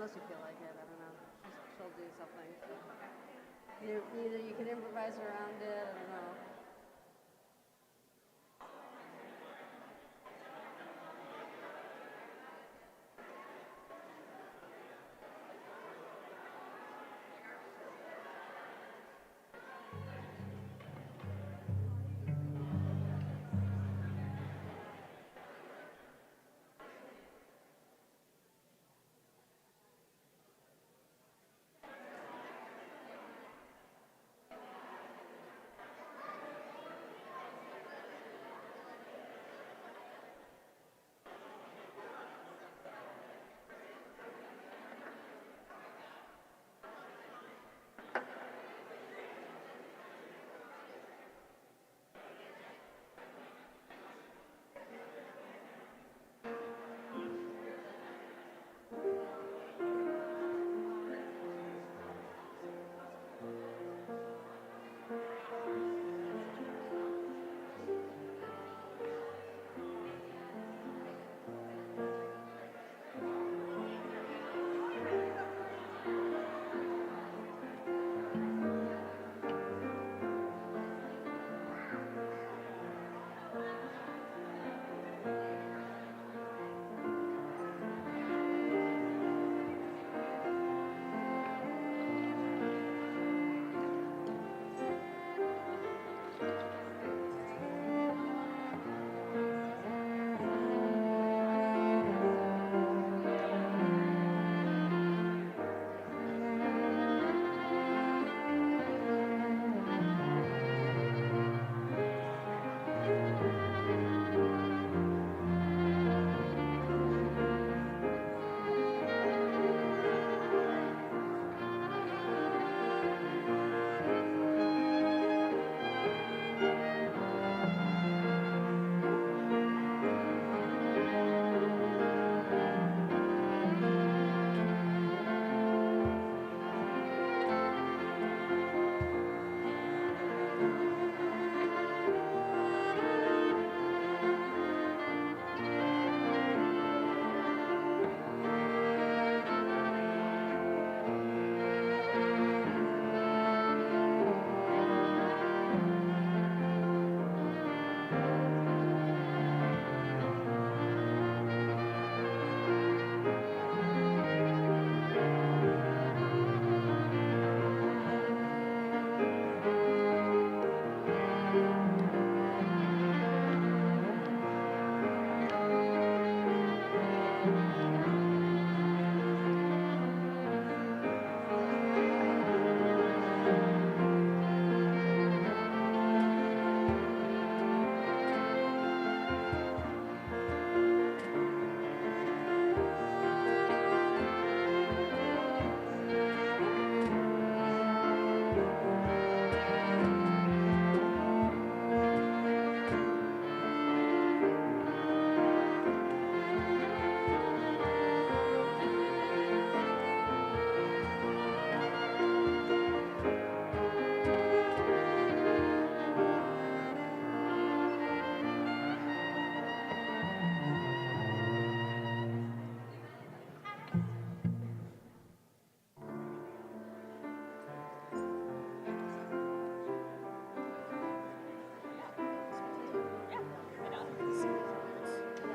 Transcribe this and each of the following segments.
unless you feel like it. I don't know. She'll do something. Either you can improvise around it. I don't know.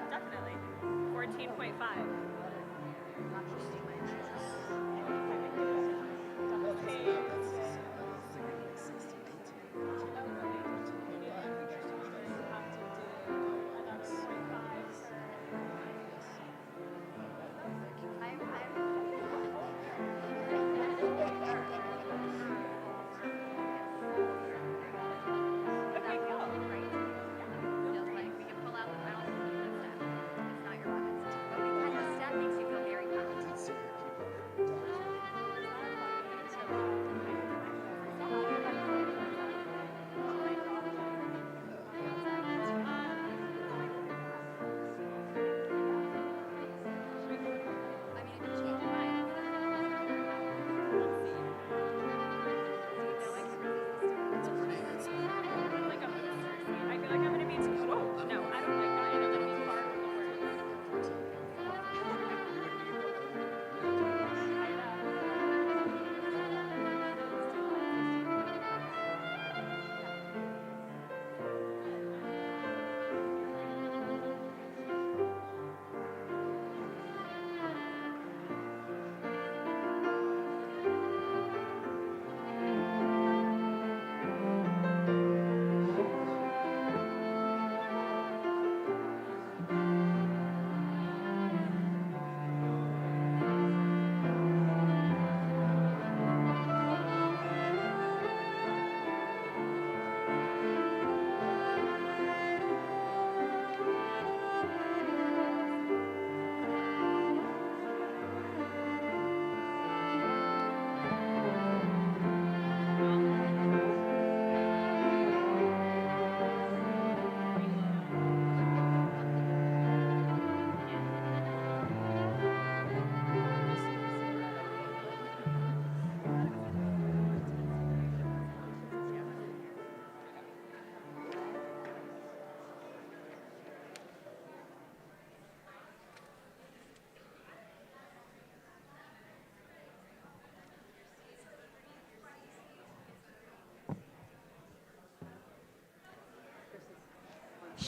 Definitely. 14.5.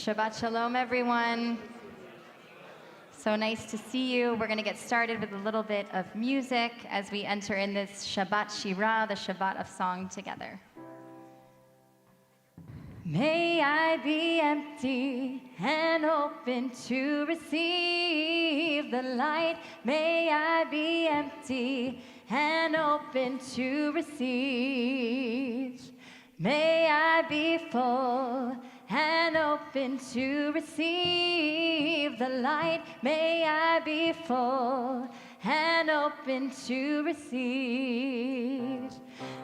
Shabbat Shalom, everyone. So nice to see you. We're going to get started with a little bit of music as we enter in this Shabbat Shirah, the Shabbat of song together. May I be empty and open to receive the light. May I be empty and open to receive. May I be full and open to receive the light. May I be full and open to receive.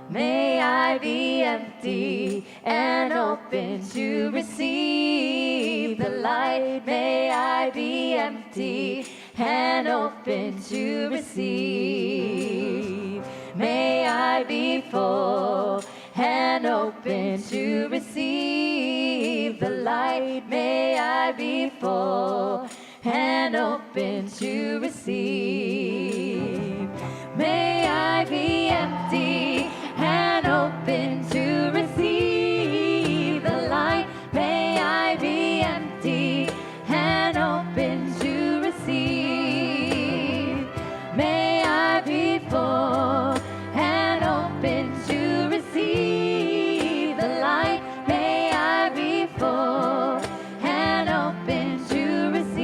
May I be empty and open to receive the light. May I be empty and open to receive. May I be full and open to receive the light. May I be full and open to receive. May I be empty and open to receive the light. May I be empty and open to receive. May I be full and open to receive the light. May I be full and open to receive.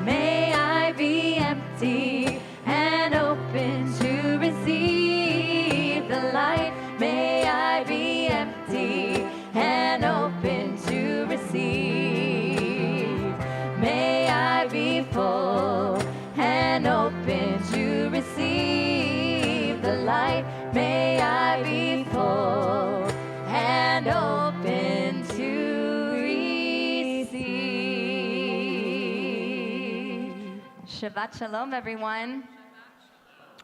May I be empty and open to receive the light. May I be empty and open to receive. May I be full and open to receive the light. May I be full and open to receive. Shabbat Shalom, everyone.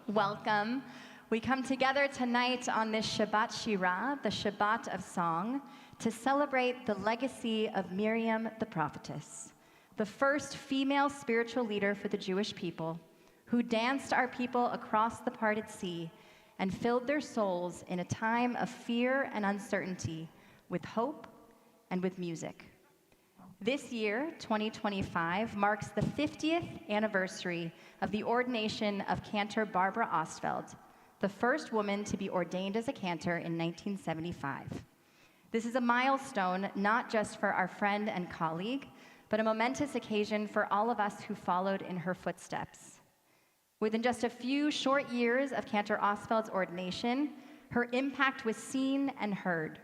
Welcome. We come together tonight on this Shabbat Shirah, the Shabbat of song, to celebrate the legacy of Miriam the prophetess, the first female spiritual leader for the Jewish people, who danced our people across the parted sea and filled their souls in a time of fear and uncertainty with hope and with music. This year, 2025, marks the 50th anniversary of the ordination of Cantor Barbara Ostfeld, the first woman to be ordained as a cantor in 1975. This is a milestone not just for our friend and colleague, but a momentous occasion for all of us who followed in her footsteps. Within just a few short years of Cantor Ostfeld's ordination, her impact was seen and heard.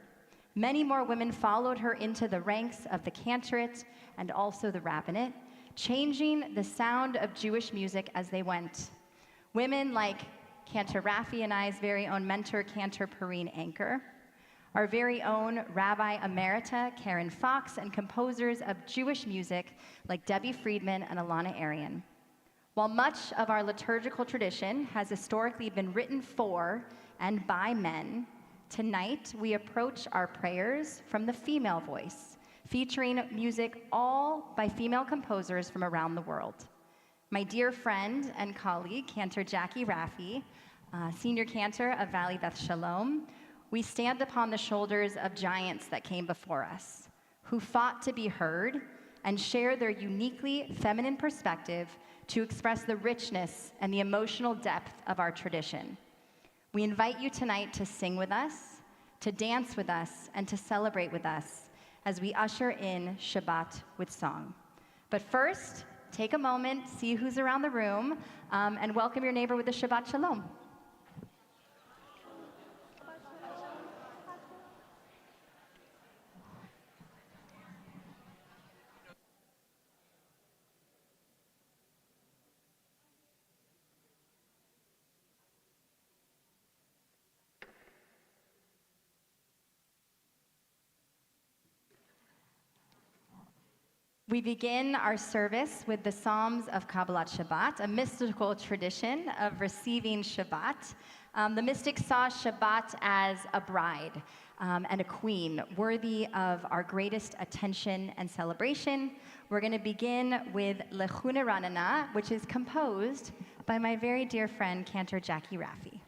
Many more women followed her into the ranks of the Cantorate and also the rabbinate, changing the sound of Jewish music as they went. Women like Cantor Raffi and I's very own mentor, Cantor Perrine Anker, our very own Rabbi Emerita Karen Fox, and composers of Jewish music like Debbie Friedman and Alana Arian. While much of our liturgical tradition has historically been written for and by men, tonight we approach our prayers from the female voice, featuring music all by female composers from around the world. My dear friend and colleague, Cantor Jackie Raffi, senior cantor of Valley Beth Shalom, we stand upon the shoulders of giants that came before us, who fought to be heard and share their uniquely feminine perspective to express the richness and the emotional depth of our tradition. We invite you tonight to sing with us, to dance with us, and to celebrate with us as we usher in Shabbat with song. But first, take a moment, see who's around the room, and welcome your neighbor with a Shabbat Shalom. We begin our service with the Psalms of Kabbalat Shabbat, a mystical tradition of receiving Shabbat. The mystics saw Shabbat as a bride and a queen, worthy of our greatest attention and celebration. We're going to begin with Lechuna Ranana, which is composed by my very dear friend, Cantor Jackie Raffi.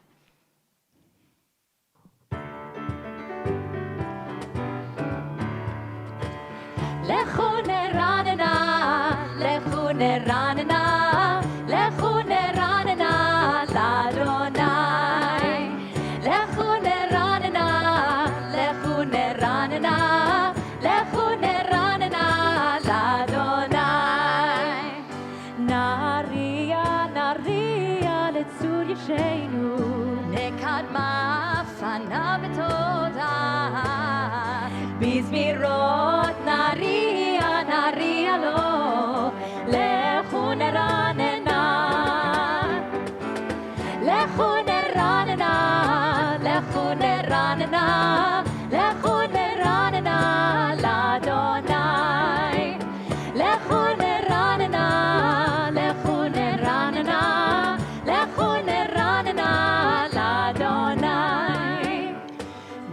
לכו נרננה, לכו נרננה, לכו נרננה לאדוני. לכו נרננה, לכו נרננה, לכו נרננה לאדוני. נריע, נריע לצור ישנו, נקדמה פניו בתודה. בזמירות נריע, נריע לו, לכו נרננה. לכו נרננה, לכו נרננה, לכו נרננה לאדוני. לכו נרננה, לכו נרננה, לכו נרננה לאדוני.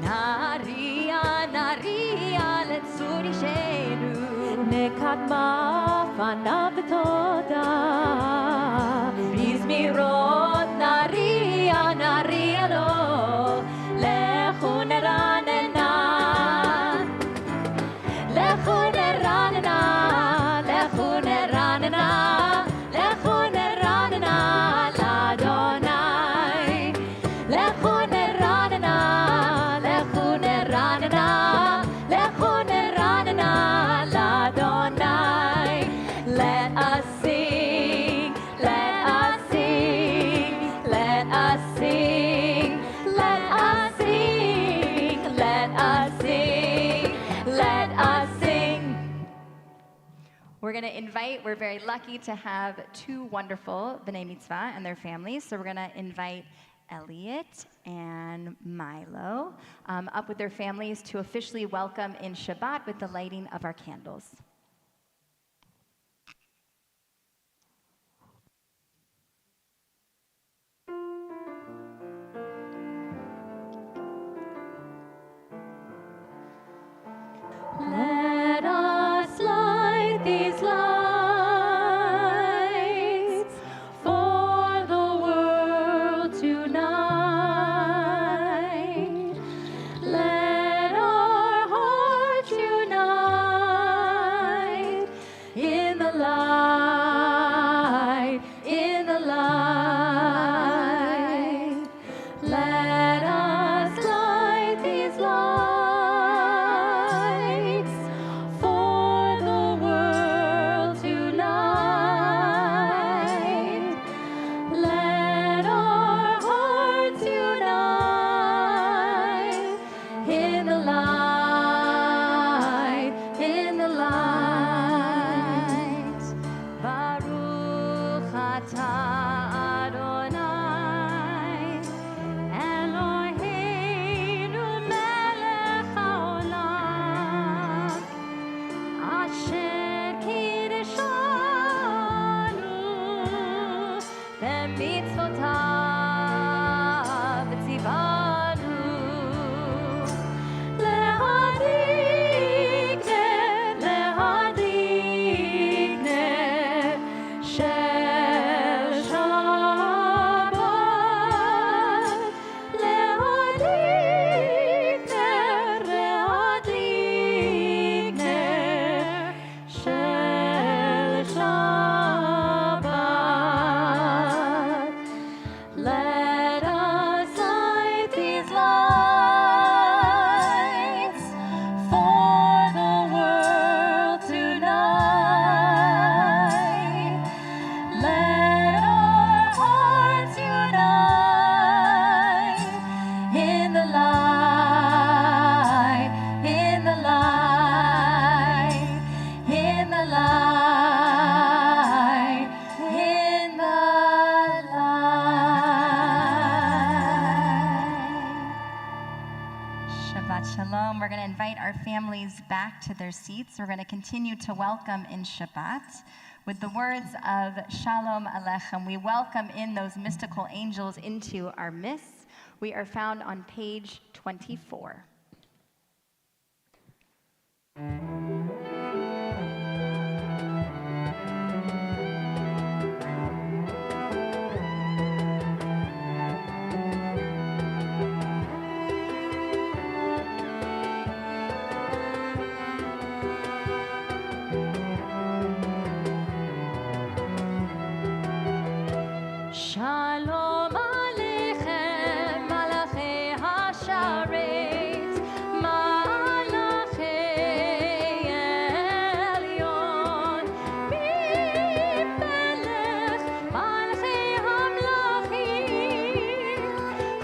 נריע, נריע לצור ישנו, נקדמה פניו בתודה. בזמירות נריע, נריע לו, לכו נרננה. לכו נרננה, לכו נרננה, לכו נרננה לאדוני. לכו נרננה, לכו נרננה, לכו נרננה לאדוני. Let us sing, let us sing, let us sing, let us sing, let us sing, let us sing. We're going to invite, we're very lucky to have two wonderful B'nai Mitzvah and their families. So we're going to invite Elliot and Milo up with their families to officially welcome in Shabbat with the lighting of our candles. Let us light these lights for the world tonight. Let our hearts unite in the light, in the light. Let us light these lights for the world tonight. Let our hearts unite in the light, in the light. Baruch atah Adonai, Eloheinu melech haolam, asher kiddushanu b'mitzvotav v'tzivanu. Lehadikne, lehadikne, shel Shabbat. Lehadikne, lehadikne, shel Shabbat. Let us light these lights for the world tonight. Let our hearts unite in the light, in the light, in the light, in the light. Shabbat Shalom. We're going to invite our families back to their seats. We're going to continue to welcome in Shabbat with the words of Shalom Aleichem. We welcome in those mystical angels into our midst. We are found on page 24. Shalom Aleichem, Malachei HaSharet, Malachei Elyon, Melech Malchei Hamlachim,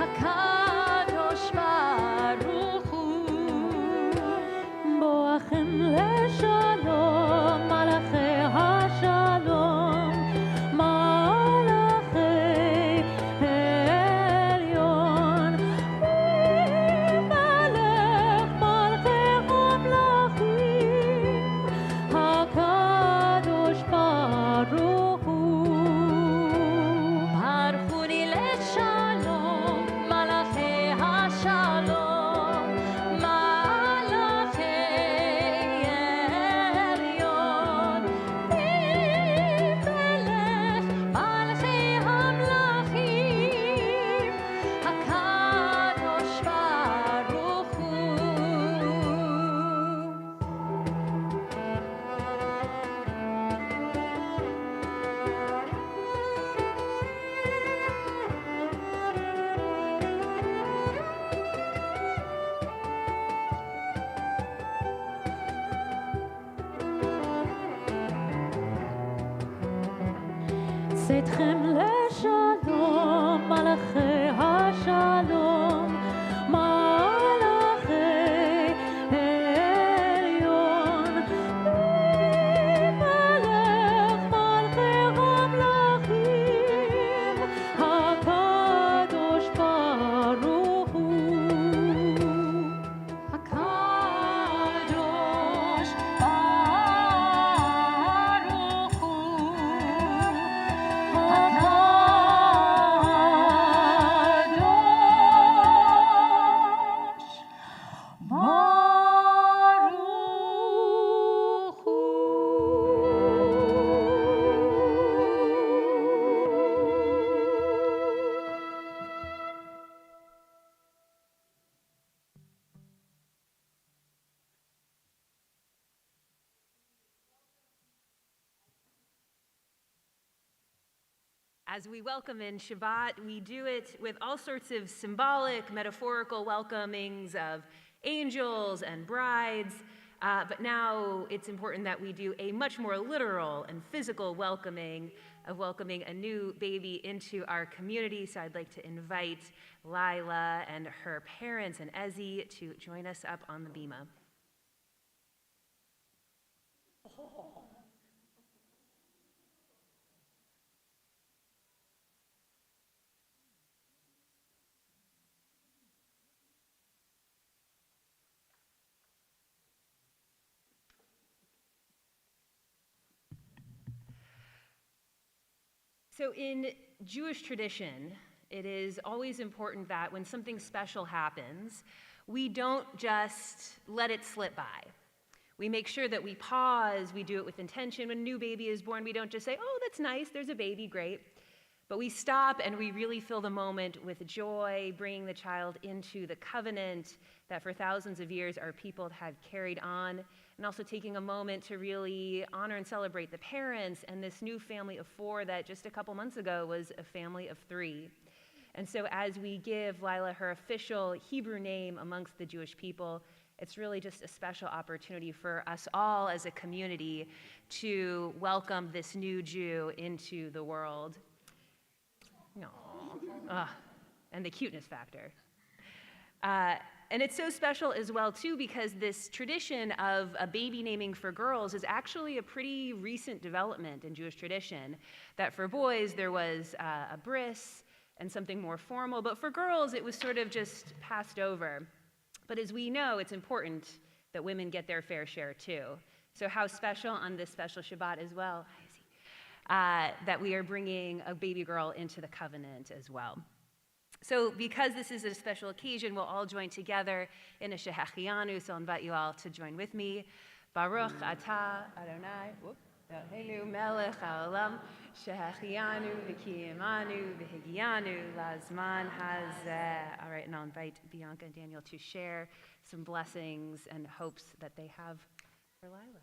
HaKadosh Baruch Hu. Boachem leshalom, Malachei HaShalom, צאתכם לשלום, מלאכי השלום, מלאכי עליון, מלך מלכי המלכים, הקדוש ברוך הוא. הקדוש ברוך הוא. As we welcome in Shabbat, we do it with all sorts of symbolic, metaphorical welcomings of angels and brides, but now it's important that we do a much more literal and physical welcoming of welcoming a new baby into our community. So I'd like to invite Lila and her parents and Ezzy to join us up on the bima. So in Jewish tradition, it is always important that when something special happens, we don't just let it slip by. We make sure that we pause, we do it with intention. When a new baby is born, we don't just say, oh, that's nice, there's a baby, great. But we stop and we really fill the moment with joy, bringing the child into the covenant that for thousands of years our people have carried on, and also taking a moment to really honor and celebrate the parents and this new family of 4 that just a couple months ago was a family of 3. And so as we give Lila her official Hebrew name amongst the Jewish people, it's really just a special opportunity for us all as a community to welcome this new Jew into the world. And the cuteness factor. And it's so special as well, too, because this tradition of a baby naming for girls is actually a pretty recent development in Jewish tradition. That for boys, there was a bris and something more formal, but for girls, it was sort of just passed over. But as we know, it's important that women get their fair share, too. So how special on this special Shabbat as well, that we are bringing a baby girl into the covenant as well. So because this is a special occasion, we'll all join together in a Shehachianu, so I'll invite you all to join with me. Baruch atah Adonai, Eloheinu melech haolam, Shehachianu v'kiyimanu v'higianu lazman hazeh. All right, and I'll invite Bianca and Daniel to share some blessings and hopes that they have for Lila.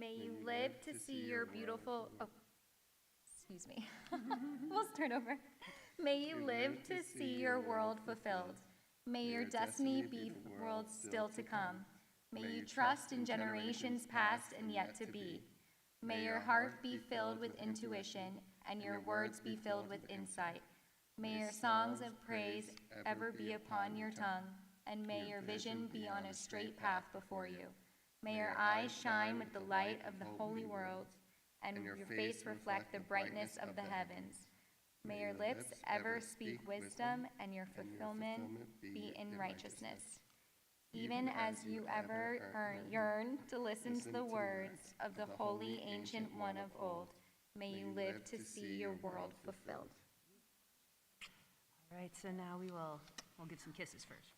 May you live to see your beautiful, excuse me. We'll start over. May you live to see your world fulfilled. May your destiny be worlds still to come. May you trust in generations past and yet to be. May your heart be filled with intuition and your words be filled with insight. May your songs of praise ever be upon your tongue, and may your vision be on a straight path before you. May your eyes shine with the light of the holy world, and your face reflect the brightness of the heavens. May your lips ever speak wisdom, and your fulfillment be in righteousness. Even as you ever yearn to listen to the words of the holy ancient one of old, may you live to see your world fulfilled. All right, so now we'll give some kisses first.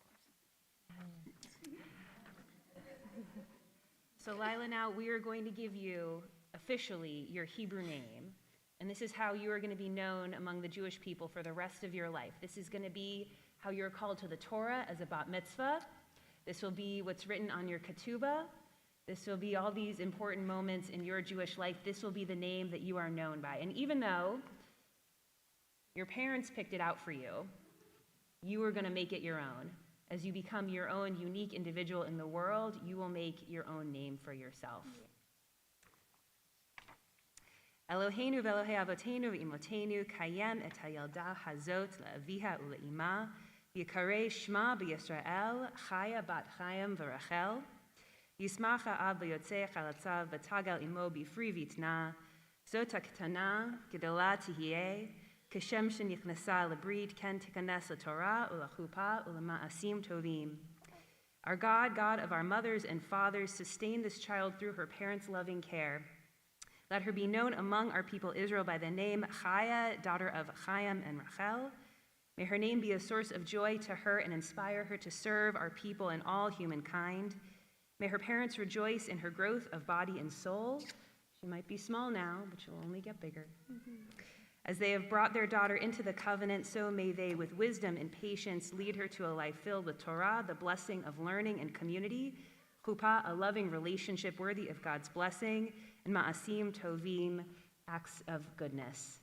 So Lila, now we are going to give you officially your Hebrew name, and this is how you are going to be known among the Jewish people for the rest of your life. This is going to be how you're called to the Torah as a bat mitzvah. This will be what's written on your ketubah. This will be all these important moments in your Jewish life. This will be the name that you are known by. And even though your parents picked it out for you, you are going to make it your own. As you become your own unique individual in the world, you will make your own name for yourself. Eloheinu ve'Elohei avotenu ve'imotenu kayem et hayelda hazot le'aviha ule'ima yikarei shma b'Yisrael chaya bat chayim v'Rachel yismach ha'av v'yotzei chalatzav v'tagal imo b'fri v'itna zot ha'ketana gedela tihyeh Kashem shenichnasa lebrit ken tikanes leTorah ulachupa ulama'asim tovim. Our God, God of our mothers and fathers, sustain this child through her parents' loving care. Let her be known among our people Israel by the name Chaya, daughter of Chaim and Rachel. May her name be a source of joy to her and inspire her to serve our people and all humankind. May her parents rejoice in her growth of body and soul. She might be small now, but she'll only get bigger. As they have brought their daughter into the covenant, so may they, with wisdom and patience, lead her to a life filled with Torah, the blessing of learning and community, chuppah, a loving relationship worthy of God's blessing, and ma'asim tovim, acts of goodness.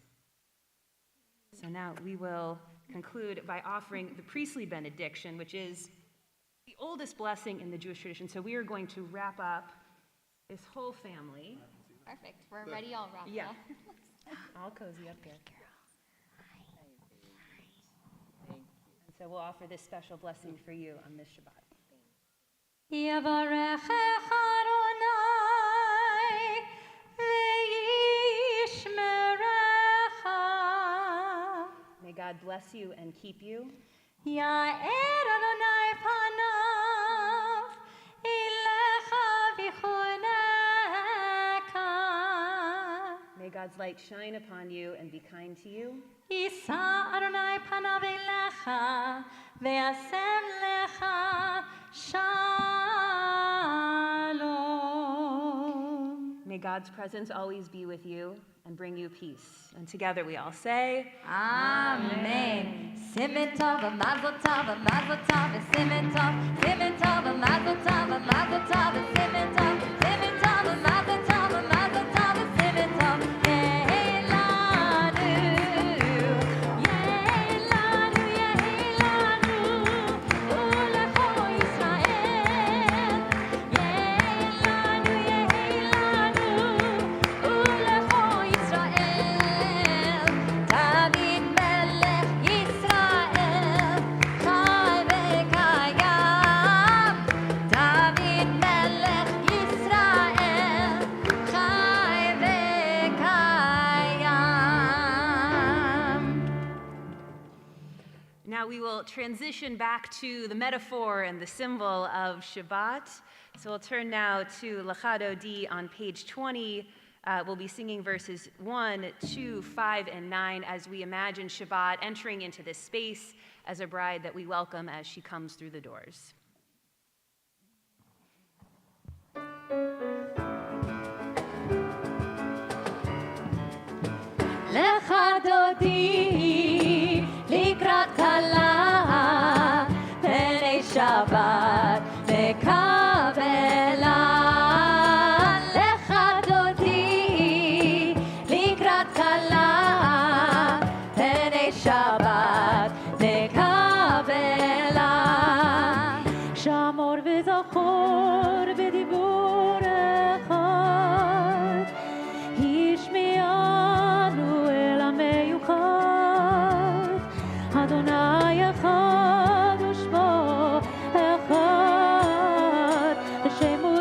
So now we will conclude by offering the priestly benediction, which is the oldest blessing in the Jewish tradition. So we are going to wrap up this whole family. Perfect. We're ready all wrapped Yeah. up. All cozy up here. And so we'll offer this special blessing for you on this Shabbat. Yavarechecha Adonai ve'yishmerecha. May God bless you and keep you. Ya'er Adonai panav ilecha v'chuneka. May God's light shine upon you and be kind to you. Yisa Adonai panav elecha ve'asem lecha shalom. May God's presence always be with you and bring you peace. And together we all say, Amen. Simen tov, mazel tov, mazel tov, simen tov, simen tov, mazel tov, mazel tov, simen tov, simen tov, mazel tov, mazel tov, simen tov. Yeilanu, yeilanu, yeilanu, ulecho Yisrael. Yeilanu, yeilanu, ulecho Yisrael. David melech Yisrael, chai v'kayam. David melech Yisrael, chai v'kayam. now we will transition back to the metaphor and the symbol of Shabbat. So we'll turn now to Lachado D on page 20. We'll be singing verses 1, 2, 5, and 9 as we imagine Shabbat entering into this space as a bride that we welcome as she comes through the doors. לך דודי לקראת כלה, פני שבת מקבלה. לך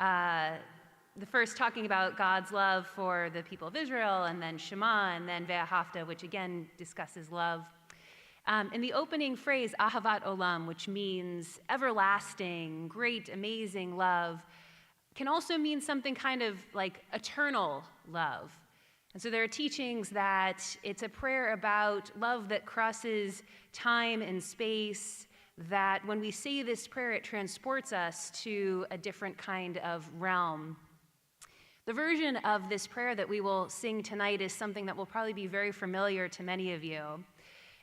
The first talking about God's love for the people of Israel, and then Shema, and then Ve'ahavta, which again discusses love. In the opening phrase, Ahavat Olam, which means everlasting, great, amazing love, can also mean something kind of like eternal love. And so there are teachings that it's a prayer about love that crosses time and space, that when we say this prayer, it transports us to a different kind of realm. The version of this prayer that we will sing tonight is something that will probably be very familiar to many of you.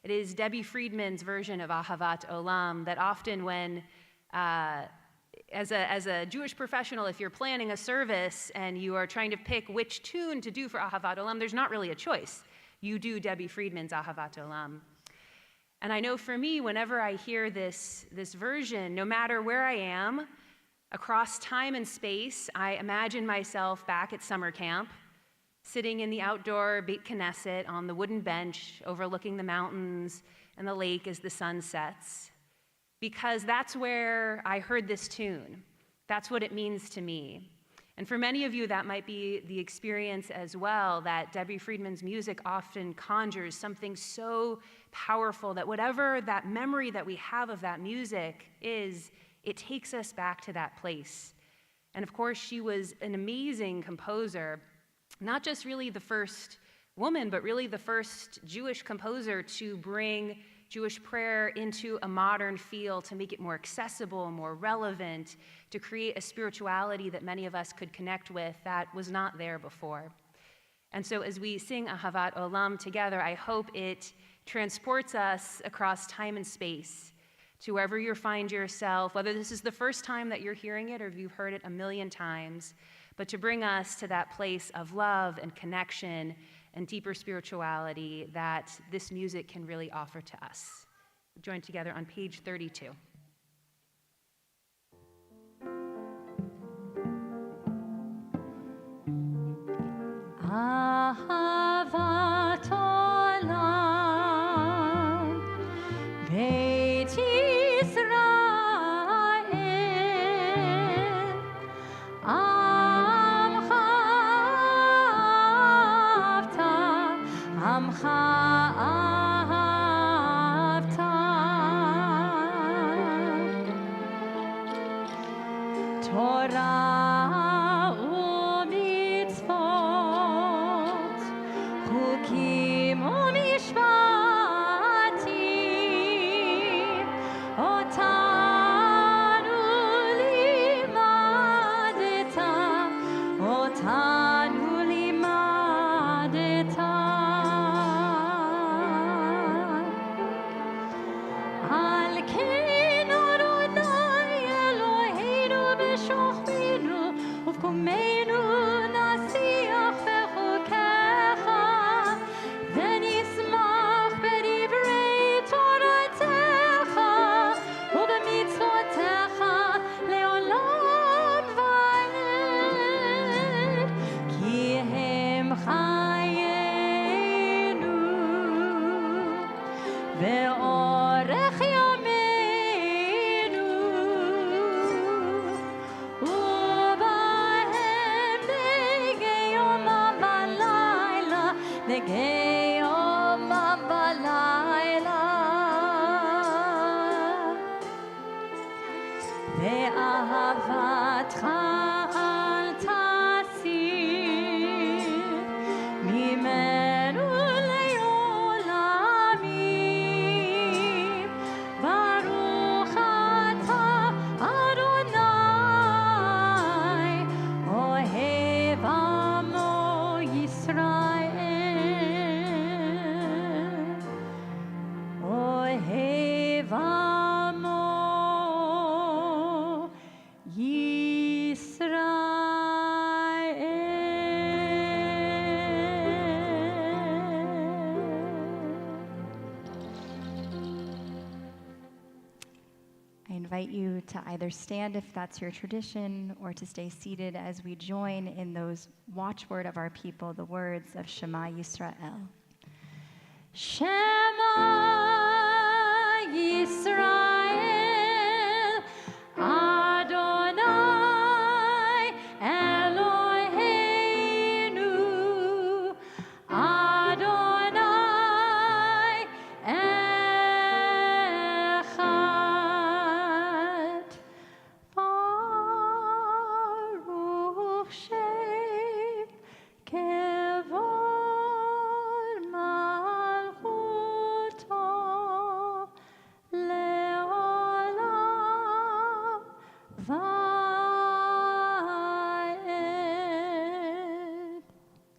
It is Debbie Friedman's version of Ahavat Olam that often when, as a Jewish professional, if you're planning a service and you are trying to pick which tune to do for Ahavat Olam, there's not really a choice. You do Debbie Friedman's Ahavat Olam. And I know for me, whenever I hear this version, no matter where I am, across time and space, I imagine myself back at summer camp, sitting in the outdoor Beit Knesset on the wooden bench, overlooking the mountains and the lake as the sun sets, because that's where I heard this tune. That's what it means to me. And for many of you, that might be the experience as well, that Debbie Friedman's music often conjures something so powerful that whatever that memory that we have of that music is, it takes us back to that place. And of course, she was an amazing composer, not just really the first woman, but really the first Jewish composer to bring Jewish prayer into a modern feel, to make it more accessible, more relevant, to create a spirituality that many of us could connect with that was not there before. And so as we sing Ahavat Olam together, I hope it transports us across time and space to wherever you find yourself, whether this is the first time that you're hearing it or if you've heard it a million times, but to bring us to that place of love and connection and deeper spirituality that this music can really offer to us. Join together on page 32. Ahavat Olam, Beit Yisrael, Amcha ahavta, Torah u'mitzvot, chukim u'mishpatim, otanu limadeta, otanu limadeta. Al ken Adonai Eloheinu b'shochbinu uv'kumeinu nasiach b'chukecha v'nismach b'divrei Toratecha u'b'mitzvotecha le'olam va'ed ki hem chayenu ve'orech yameinu u'bahem negei yomam v'layla, negei yomam v'layla. Ve'ahavatcha al tasir mimenu le'olamim. Baruch ata Adonai, ohev amo Yisrael, ohev amo I invite you to either stand if that's your tradition or to stay seated as we join in those watchword of our people, the words of Shema Yisrael. Shema Yisrael, Adonai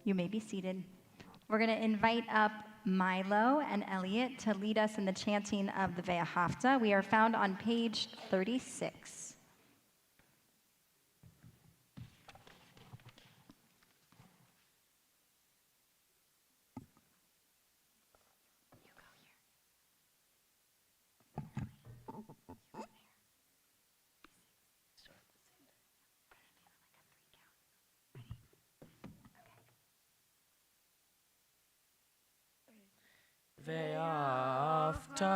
You may be seated. We're going to invite up Milo and Elliot to lead us in the chanting of the Ve'ahavta. We are found on page 36. Ve'afta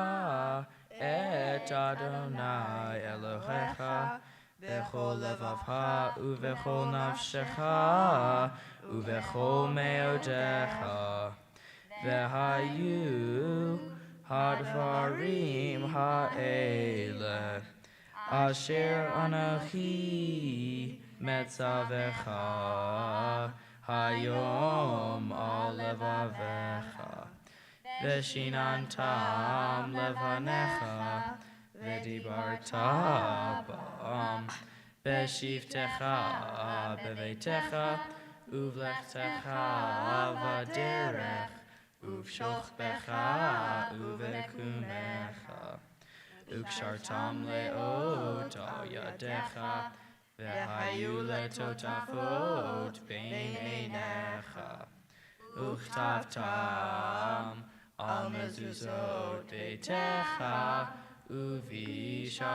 et Adonai Elohecha v'chol levavcha u'v'chol nafshecha u'v'chol meodecha ve'hayu hadvarim ha'ele asher anachi metzavecha hayom al levavecha Veshinantam levanecha, vedibarta ba'am, beshivtecha beveitecha, uvlechtecha vaderech, uvshochbecha uvekumecha, ukshartam leot al yadecha, vehayu letotafot bein einecha, uchtavtam al mezuzot beitecha uvisharecha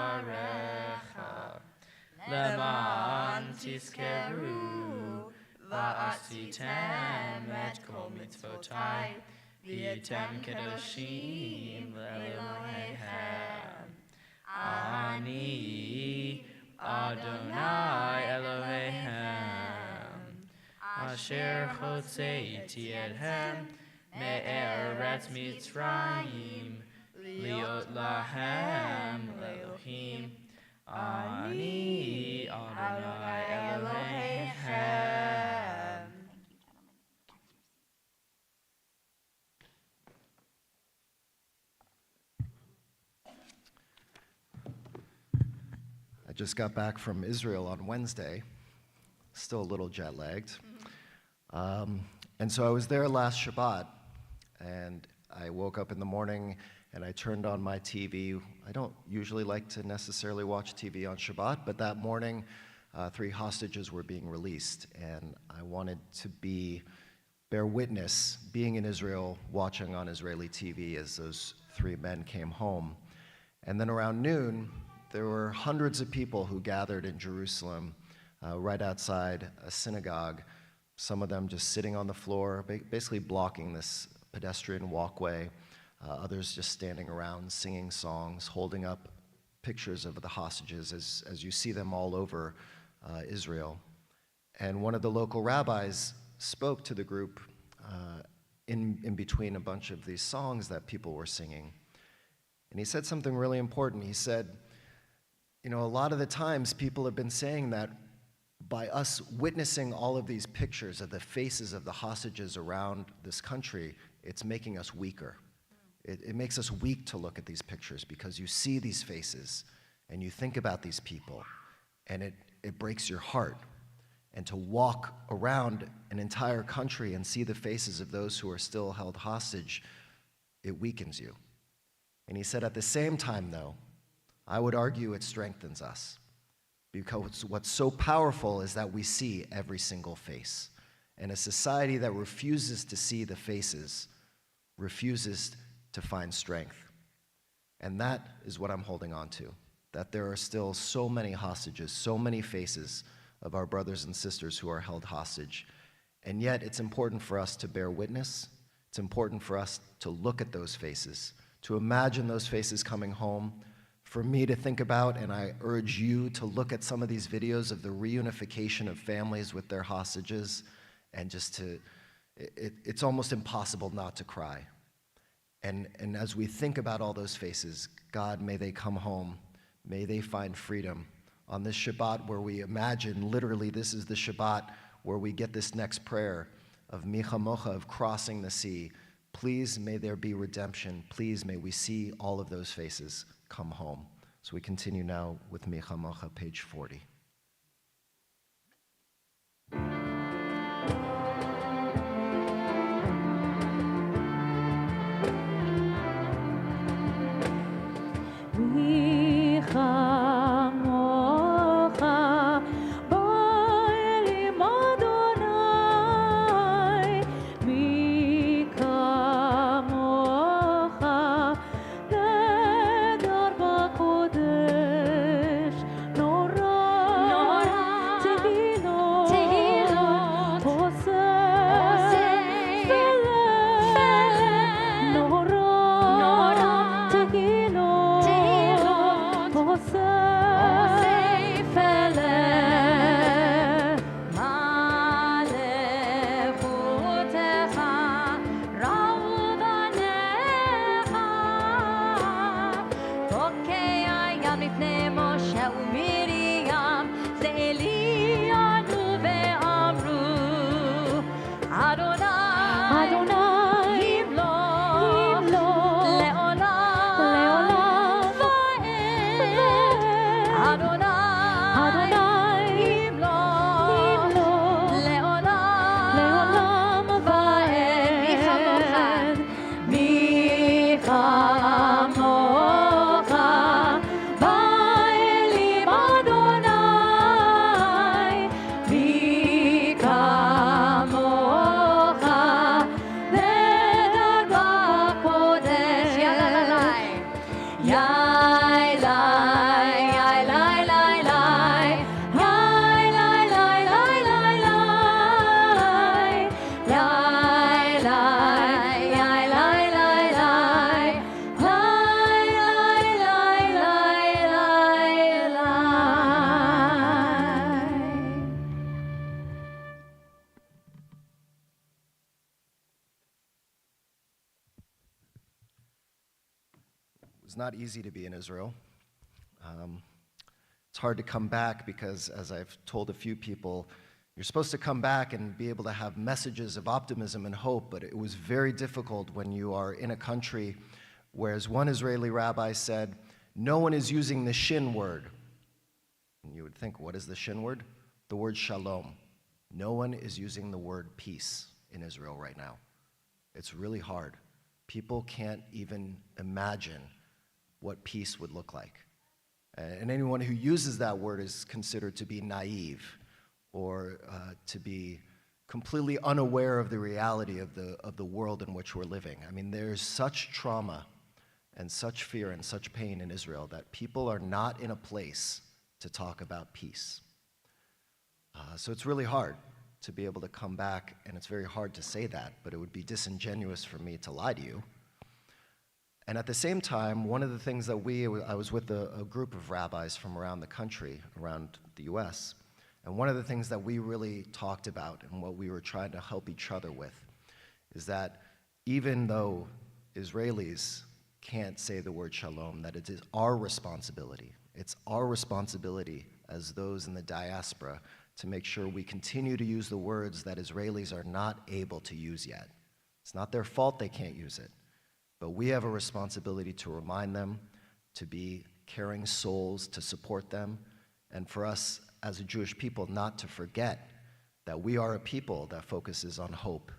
leman tizkeru va'asitem et kol mitzvotai v'yitem kedoshim le'Elohechem ani Adonai Elohechem asher chotzeiti etchem me'eretz Mitzrayim liot lahem Elohim ani Adonai Elohechem. I just got back from Israel on Wednesday, still a little jet lagged. And so I was there last Shabbat, and I woke up in the morning and I turned on my TV. I don't usually like to necessarily watch TV on Shabbat, but that morning 3 hostages were being released, and I wanted to bear witness, being in Israel, watching on Israeli TV as those 3 men came home. And then around noon, there were hundreds of people who gathered in Jerusalem right outside a synagogue, some of them just sitting on the floor, basically blocking this pedestrian walkway, others just standing around singing songs, holding up pictures of the hostages as you see them all over Israel. And one of the local rabbis spoke to the group in between a bunch of these songs that people were singing. And he said something really important. He said, you know, a lot of the times people have been saying that by us witnessing all of these pictures of the faces of the hostages around this country, it's making us weaker. It makes us weak to look at these pictures because you see these faces and you think about these people, and it breaks your heart. And to walk around an entire country and see the faces of those who are still held hostage, it weakens you. And he said at the same time, though, I would argue it strengthens us. Because what's so powerful is that we see every single face. And a society that refuses to see the faces refuses to find strength. And that is what I'm holding on to, that there are still so many hostages, so many faces of our brothers and sisters who are held hostage. And yet it's important for us to bear witness. It's important for us to look at those faces, to imagine those faces coming home, for me to think about, and I urge you to look at some of these videos of the reunification of families with their hostages, and just it's almost impossible not to cry. And as we think about all those faces, God, may they come home, may they find freedom. On this Shabbat where we imagine, literally this is the Shabbat where we get this next prayer of Micha Mocha, of crossing the sea. Please may there be redemption. Please may we see all of those faces come home. So we continue now with Micha Mocha, page 40. was not easy to be in Israel. It's hard to come back because, as I've told a few people, you're supposed to come back and be able to have messages of optimism and hope, but it was very difficult when you are in a country where, as one Israeli rabbi said, no one is using the shin word. And you would think, what is the shin word? The word shalom. No one is using the word peace in Israel right now. It's really hard. People can't even imagine what peace would look like. And anyone who uses that word is considered to be naive or to be completely unaware of the reality of the world in which we're living. I mean, there's such trauma and such fear and such pain in Israel that people are not in a place to talk about peace. So it's really hard to be able to come back, and it's very hard to say that, but it would be disingenuous for me to lie to you. And at the same time, one of the things that I was with a group of rabbis from around the country, around the US, and one of the things that we really talked about and what we were trying to help each other with is that even though Israelis can't say the word shalom, that it is our responsibility. It's our responsibility as those in the diaspora to make sure we continue to use the words that Israelis are not able to use yet. It's not their fault they can't use it. But we have a responsibility to remind them, to be caring souls, to support them, and for us as a Jewish people not to forget that we are a people that focuses on hope,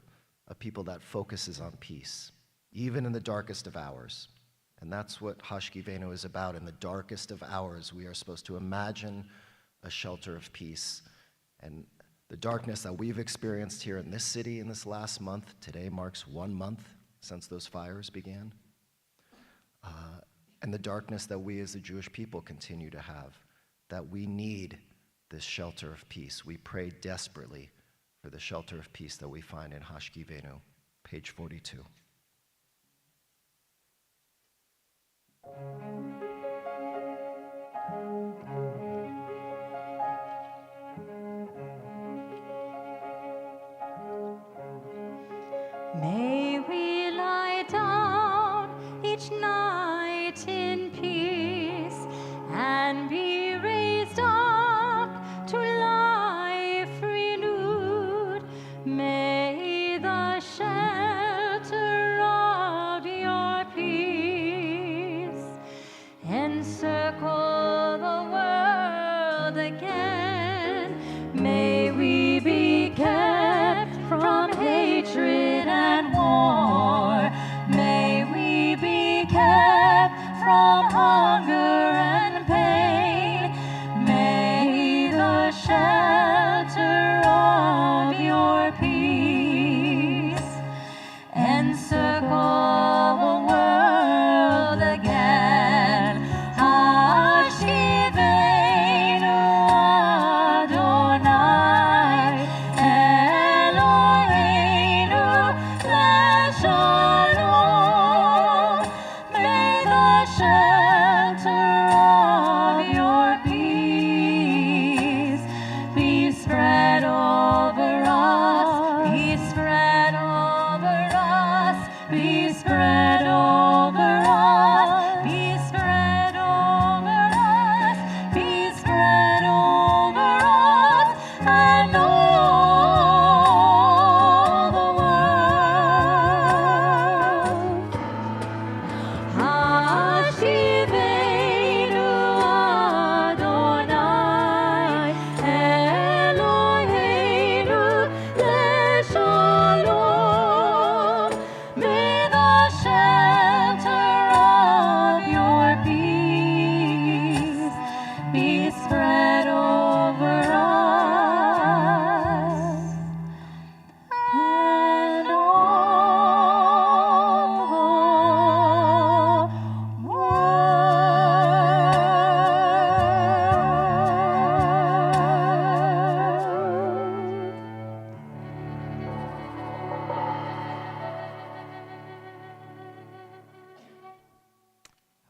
a people that focuses on peace, even in the darkest of hours. And that's what Hashkivenu is about. In the darkest of hours, we are supposed to imagine a shelter of peace. And the darkness that we've experienced here in this city in this last month, today marks 1 month since those fires began, and the darkness that we as the Jewish people continue to have, that we need this shelter of peace. We pray desperately for the shelter of peace that we find in Hashkivenu, page 42. May we lie down each night in peace and be raised up to life renewed. May the shelter of your peace encircle the world again. May we be kept from hatred and war. May we be kept from hunger and pain. May the shelter of your peace encircle the world again. Hashivenu Adonai Eloheinu leShalom. May the shelter of your peace be spread over us, be spread over us, be spread over us, be spread over us, be spread over us and all the world. Hashivenu Adonai Eloheinu leShalom. May the shelter of your peace be spread over us and all the world.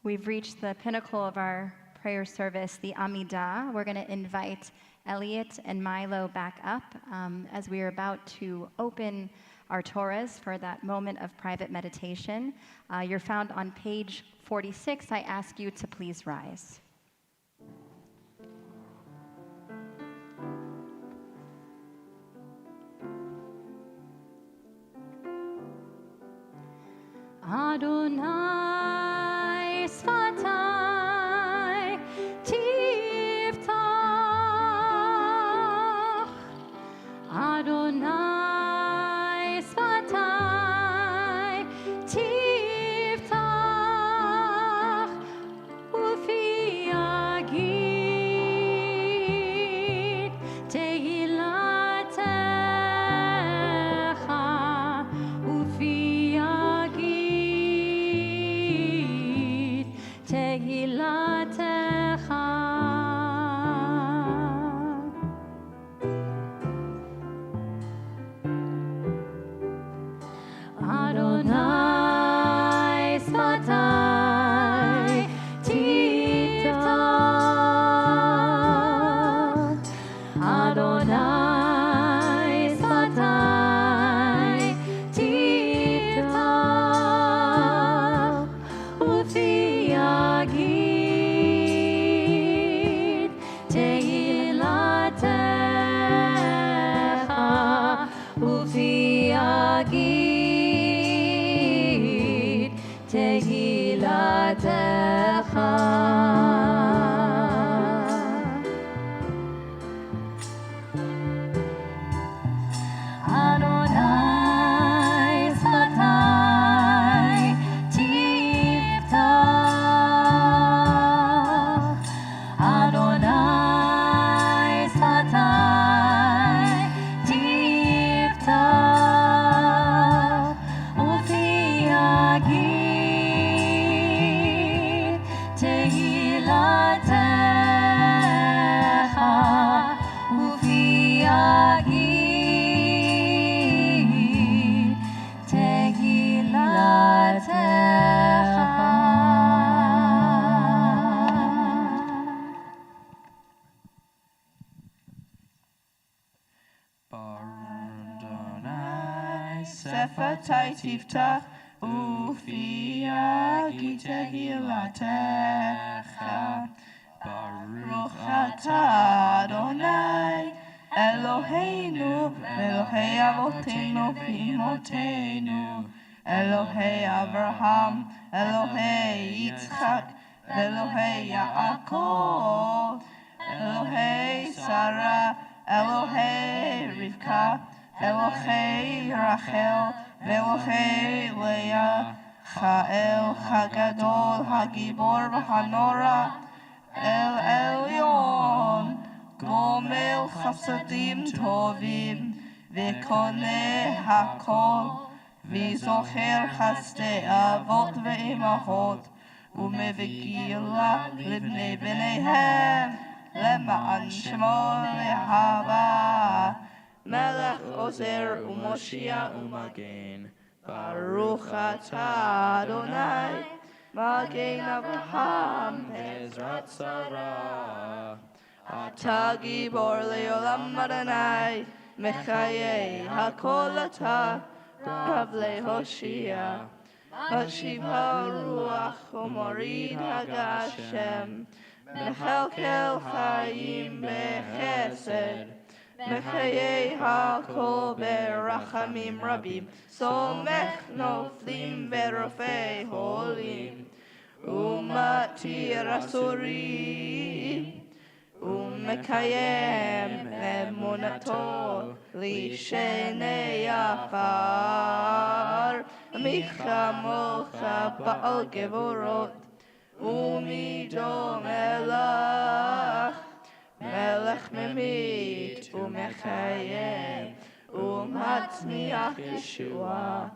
We've reached the pinnacle of our prayer service, the Amidah. We're going to invite Elliot and Milo back up as we are about to open our Torahs for that moment of private meditation. You're found on page 46. I ask you to please rise. Adonai Sfatai Tiftach Adonai Sfatai Tiftach Ufi Yagid Tehilatecha Ufi Yagid Tehilatecha Adonai Sfatai Tiftach Adonai Sfatai Tiftach Ufi Yagid Tehilatecha Ufi Yagid Tehilatecha Adonai Sfatai Tiftach Adonai Sfatai Tiftach Ufi Yagid Tehilatecha Ufi Yagid Adonai Sefatai Tiftach Ufi Yagid Tehilatecha Baruch atah Adonai Eloheinu Elohei Avotenu v'Imotenu Elohei Abraham Elohei Yitzchak Elohei Yaakov Elohei Sarah Elohei Rivka Elohei Rachel Elohei Leah Cha'el Hagadol Hagibor v'Hanora El Elyon Gomel Chasadim Tovim V'Koneh Hakol V'Zocher Chasdei Avot V'Imahot U'Mevegila Livnei B'neihem Lema'an Shemo V'Hava Melech Ozer U'Moshia U'Magen Baruch atah Adonai Magen Avraham Ezrat Sarah Ata Gibor Leolam Adonai Mechayei Hakol Ata Rav Lehoshia Hashiv HaRuach U'Morid HaGashem Mechalkel Chaim Bechesed Mechayei Hakol Berachamim Rabim Somech Noflim Berofei Holim Umatir Asurim Umekayem Emunato Lishenei Afar Micha Mocha Baal Gevorot Umidom Elach Melech Memit Umekayem Umatzmiach Yeshua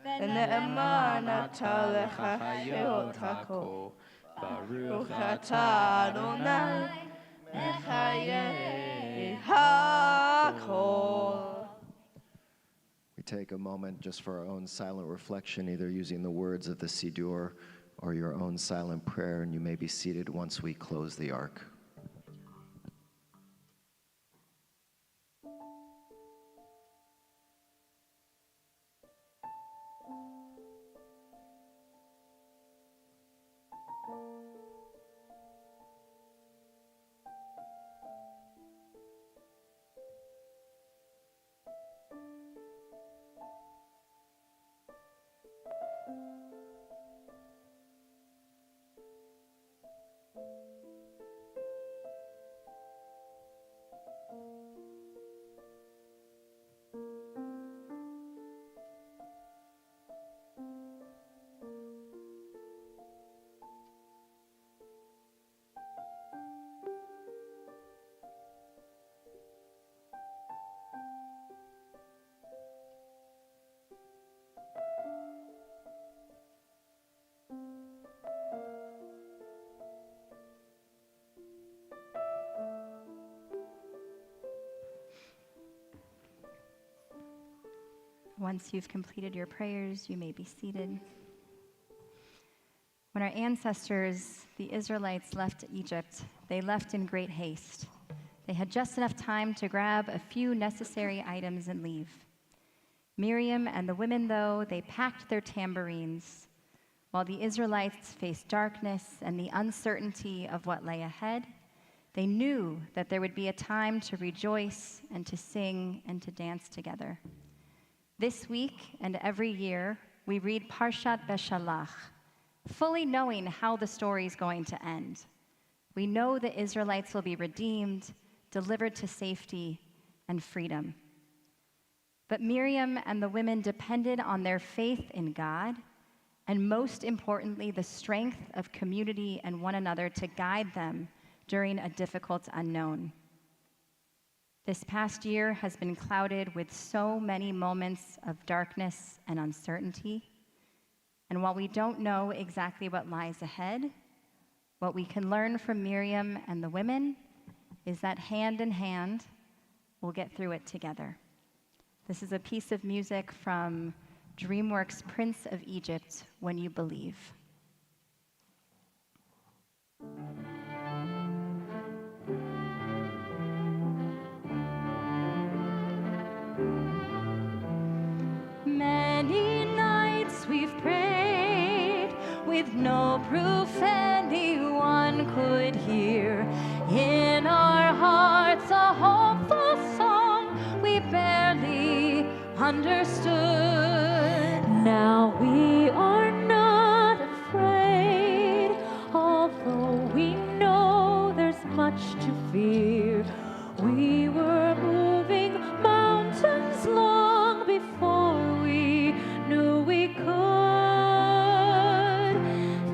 Ne'eman Ata Lecha Chayot Hakol Baruch Atah Adonai Mechayei Hakol. We take a moment just for our own silent reflection, either using the words of the Siddur or your own silent prayer, and you may be seated once we close the ark. Once you've completed your prayers, you may be seated. When our ancestors, the Israelites, left Egypt, they left in great haste. They had just enough time to grab a few necessary items and leave. Miriam and the women, though, they packed their tambourines. While the Israelites faced darkness and the uncertainty of what lay ahead, they knew that there would be a time to rejoice and to sing and to dance together. This week and every year, we read Parshat Beshalach, fully knowing how the story is going to end. We know the Israelites will be redeemed, delivered to safety and freedom. But Miriam and the women depended on their faith in God, and most importantly, the strength of community and one another to guide them during a difficult unknown. This past year has been clouded with so many moments of darkness and uncertainty. And while we don't know exactly what lies ahead, what we can learn from Miriam and the women is that hand in hand, we'll get through it together. This is a piece of music from DreamWorks' Prince of Egypt, When You Believe. Many nights we've prayed with no proof anyone could hear. In our hearts a hopeful song we barely understood. Now we are not afraid, although we know there's much to fear. We were moving mountains long before we knew we could.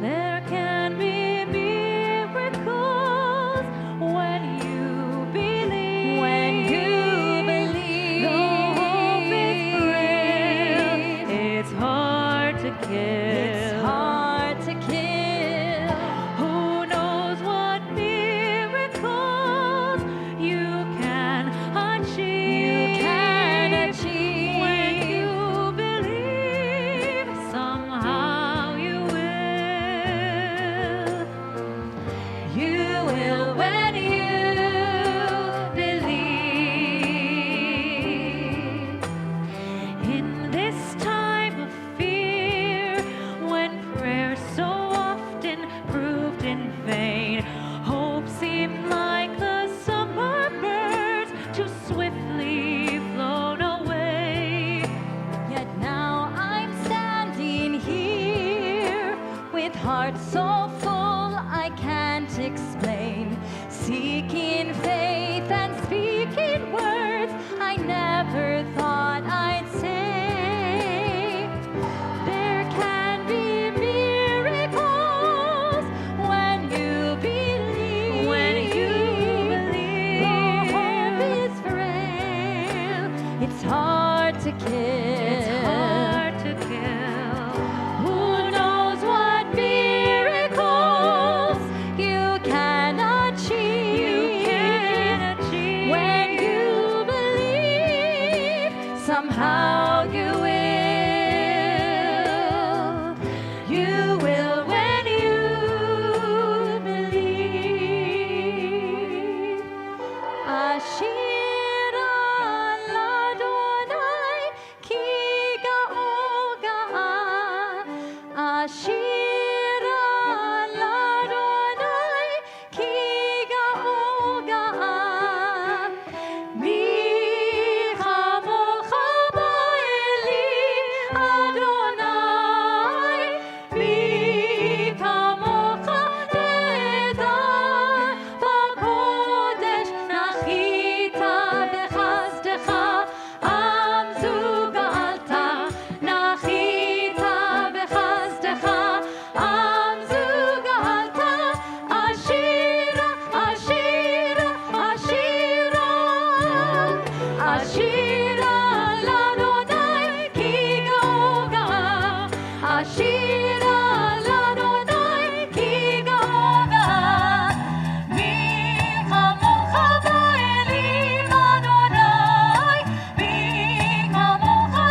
There can be miracles when you believe. When you believe, the hope is real. It's hard to kill. It's hard to kill. Who knows what miracles you can achieve? You can achieve when you believe. Somehow you will. You will when you believe. In this time of fear, when prayer so often proved in vain, hope seemed like the summer birds too swiftly flown away. Yet now I'm standing here with heart so full I can't explain, seeking faith and speaking words I never thought I'd say. There can be miracles when you believe. When you believe, the hope is frail. It's hard to kill. It's hard to kill. Who knows what miracles you can achieve? You can achieve when you believe. Somehow you will. You will when you believe. Ashira l'Adonai ki ga'oga'a. Ashira l'Adonai ki ga'oga'a. Mi chamocha ba'eli Adonai. Mi kamocha te'edai b'kodesh nachita b'chazdecha am zu ga'alta. Nachita b'chazdecha am zu ga'alta. Ashira, Ashira, Ashira. Ashira l'Adonai ki ga'oga'a. Ashira l'Adonai ki ga'oga'a. Mi chamocha ba'elim Adonai. Mi chamocha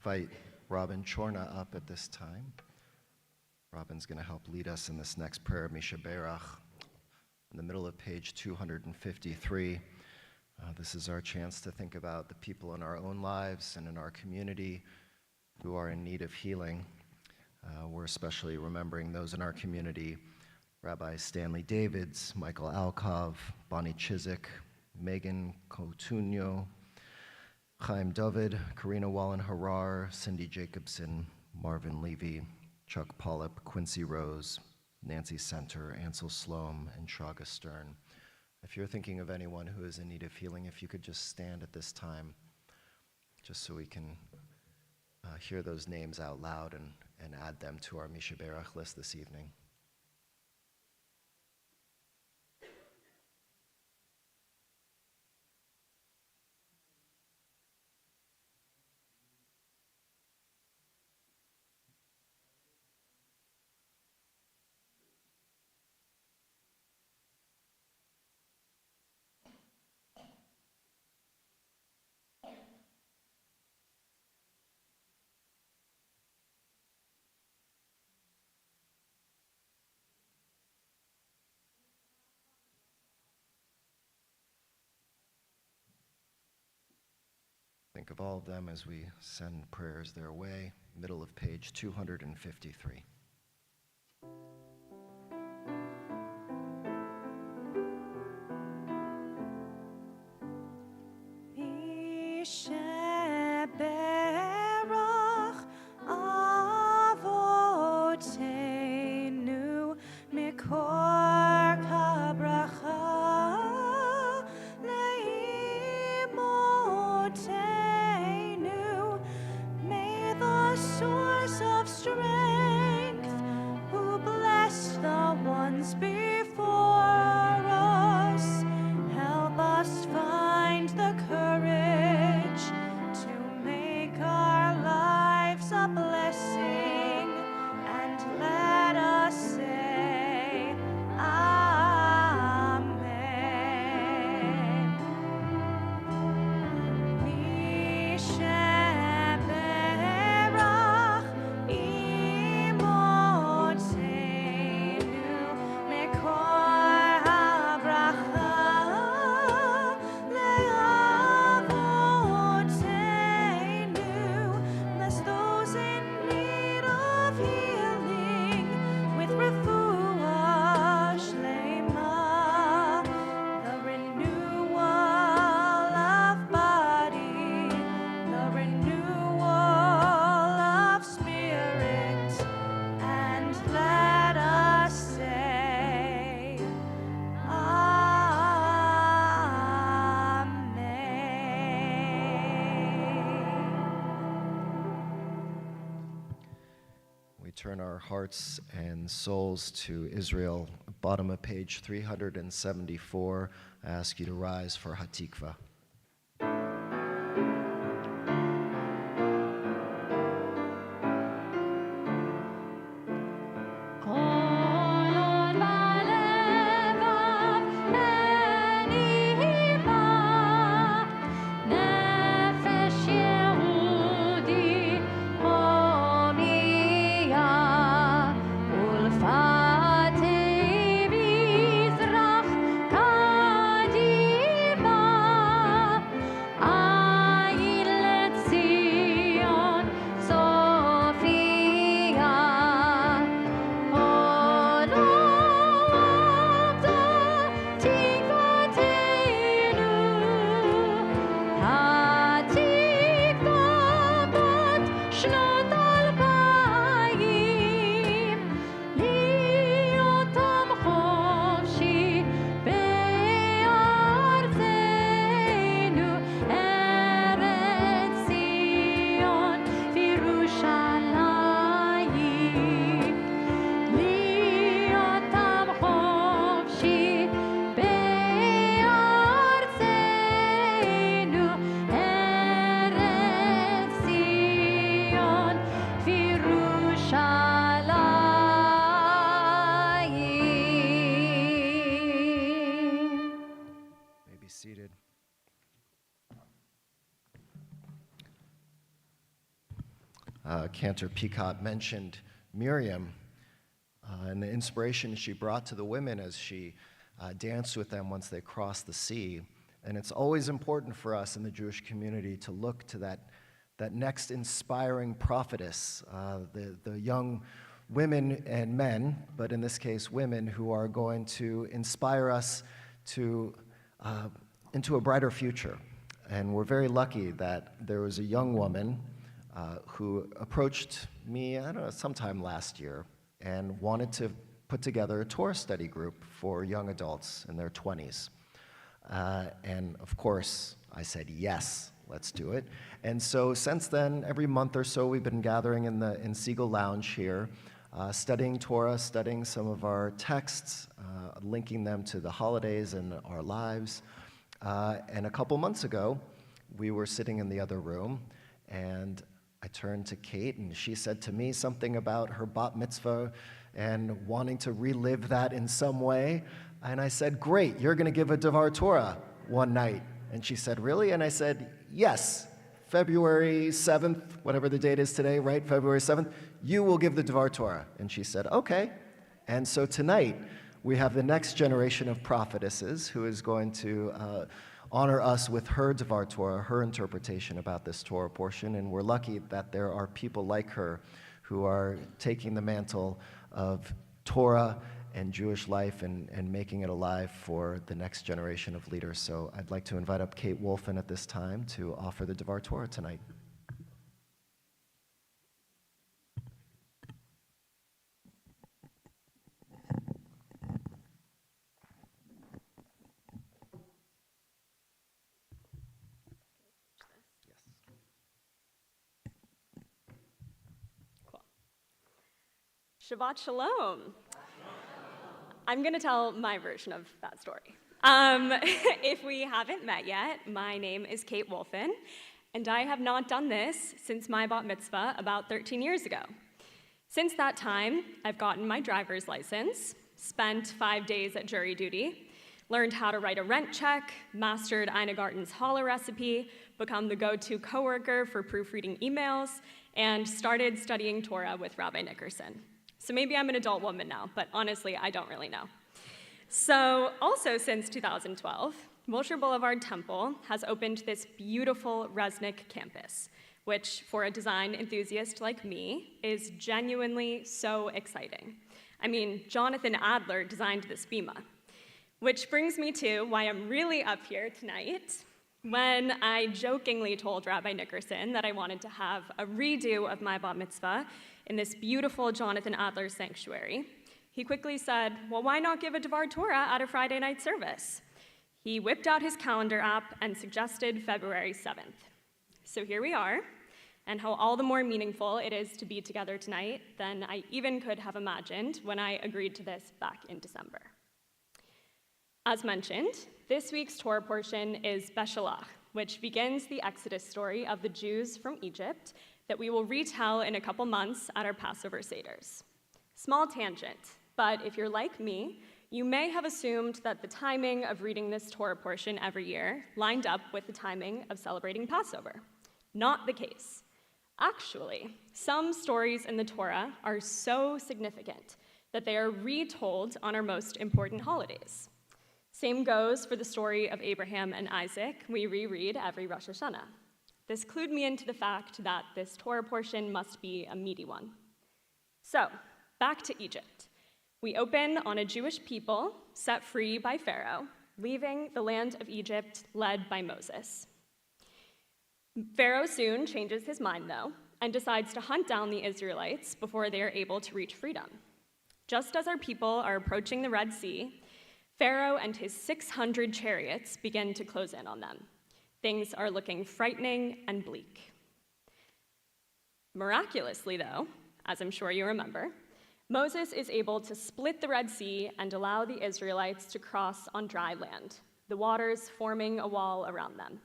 invite Robin Chorna up at this time. Robin's going to help lead us in this next prayer, Misha Berach, in the middle of page 253. This is our chance to think about the people in our own lives and in our community who are in need of healing. We're especially remembering those in our community, Rabbi Stanley Davids, Michael Alkov, Bonnie Chizik, Megan Coutinho, Chaim David, Karina Wallen-Harar, Cindy Jacobson, Marvin Levy, Chuck Polyp, Quincy Rose, Nancy Center, Ansel Sloan, and Chaga Stern. If you're thinking of anyone who is in need of healing, if you could just stand at this time, just so we can hear those names out loud and add them to our Misha Berach list this evening. Think of all of them as we send prayers their way, middle of page 253. Turn our hearts and souls to Israel. Bottom of page 374. I ask you to rise for Hatikva. Kadima Cantor Peacock mentioned Miriam and the inspiration she brought to the women as she danced with them once they crossed the sea. And it's always important for us in the Jewish community to look to that next inspiring prophetess, the young women and men, but in this case women, who are going to inspire us into a brighter future. And we're very lucky that there was a young woman who approached me, I don't know, sometime last year, and wanted to put together a Torah study group for young adults in their 20s. And of course, I said, yes, let's do it. And so since then, every month or so, we've been gathering in Siegel Lounge here, studying Torah, studying some of our texts, linking them to the holidays and our lives. And a couple months ago, we were sitting in the other room, and I turned to Kate, and she said to me something about her bat mitzvah and wanting to relive that in some way. And I said, great, you're going to give a Devar Torah one night. And she said, really? And I said, yes, February 7th, whatever the date is today, right? February 7th, you will give the Devar Torah. And she said, okay. And so tonight, we have the next generation of prophetesses who is going to honor us with her Devar Torah, her interpretation about this Torah portion. And we're lucky that there are people like her who are taking the mantle of Torah and Jewish life and making it alive for the next generation of leaders. So I'd like to invite up Kate Wolfen at this time to offer the Devar Torah tonight. Shabbat Shalom. I'm going to tell my version of that story. If we haven't met yet, my name is Kate Wolfen, and I have not done this since my bat mitzvah about 13 years ago. Since that time, I've gotten my driver's license, spent 5 days at jury duty, learned how to write a rent check, mastered Ina Garten's challah recipe, become the go-to coworker for proofreading emails, and started studying Torah with Rabbi Nickerson. So maybe I'm an adult woman now, but honestly, I don't really know. So also since 2012, Wilshire Boulevard Temple has opened this beautiful Resnick campus, which for a design enthusiast like me is genuinely so exciting. I mean, Jonathan Adler designed this bima, which brings me to why I'm really up here tonight. When I jokingly told Rabbi Nickerson that I wanted to have a redo of my bat mitzvah in this beautiful Jonathan Adler sanctuary, he quickly said, well, why not give a Devar Torah at a Friday night service? He whipped out his calendar app and suggested February 7th. So here we are, and how all the more meaningful it is to be together tonight than I even could have imagined when I agreed to this back in December. As mentioned, this week's Torah portion is Beshalach, which begins the Exodus story of the Jews from Egypt that we will retell in a couple months at our Passover Seders. Small tangent, but if you're like me, you may have assumed that the timing of reading this Torah portion every year lined up with the timing of celebrating Passover. Not the case. Actually, some stories in the Torah are so significant that they are retold on our most important holidays. Same goes for the story of Abraham and Isaac we reread every Rosh Hashanah. This clued me into the fact that this Torah portion must be a meaty one. So, back to Egypt. We open on a Jewish people set free by Pharaoh, leaving the land of Egypt led by Moses. Pharaoh soon changes his mind, though, and decides to hunt down the Israelites before they are able to reach freedom. Just as our people are approaching the Red Sea, Pharaoh and his 600 chariots begin to close in on them. Things are looking frightening and bleak. Miraculously, though, as I'm sure you remember, Moses is able to split the Red Sea and allow the Israelites to cross on dry land, the waters forming a wall around them.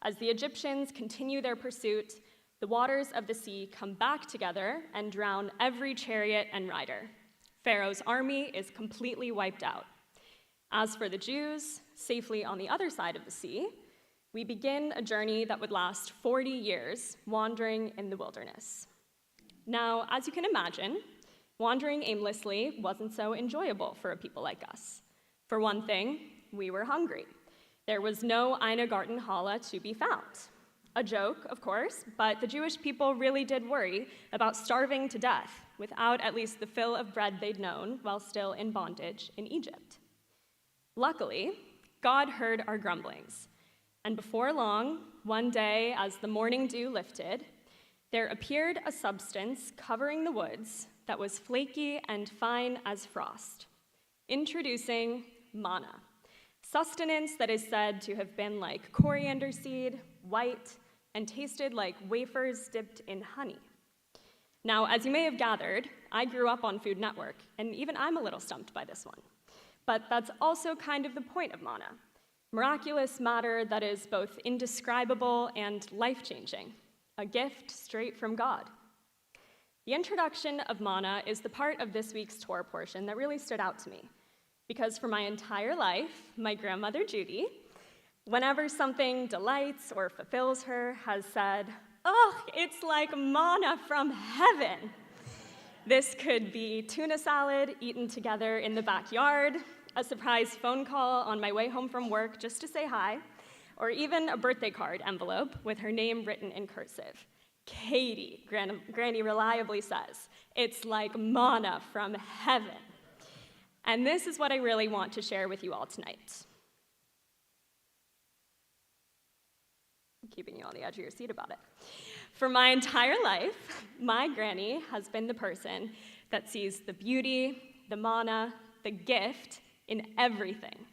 As the Egyptians continue their pursuit, the waters of the sea come back together and drown every chariot and rider. Pharaoh's army is completely wiped out. As for the Jews, safely on the other side of the sea, we begin a journey that would last 40 years, wandering in the wilderness. Now, as you can imagine, wandering aimlessly wasn't so enjoyable for a people like us. For one thing, we were hungry. There was no Eine Garten Halle to be found. A joke, of course, but the Jewish people really did worry about starving to death without at least the fill of bread they'd known while still in bondage in Egypt. Luckily, God heard our grumblings, and before long, one day as the morning dew lifted, there appeared a substance covering the woods that was flaky and fine as frost. Introducing manna, sustenance that is said to have been like coriander seed, white, and tasted like wafers dipped in honey. Now, as you may have gathered, I grew up on Food Network, and even I'm a little stumped by this one. But that's also kind of the point of manna. Miraculous matter that is both indescribable and life-changing, a gift straight from God. The introduction of manna is the part of this week's Torah portion that really stood out to me, because for my entire life, my grandmother Judy, whenever something delights or fulfills her, has said, "Oh, it's like manna from heaven." This could be tuna salad eaten together in the backyard, a surprise phone call on my way home from work just to say hi, or even a birthday card envelope with her name written in cursive. Katie, Granny reliably says, "It's like manna from heaven." And this is what I really want to share with you all tonight. I'm keeping you on the edge of your seat about it. For my entire life, my granny has been the person that sees the beauty, the manna, the gift in everything.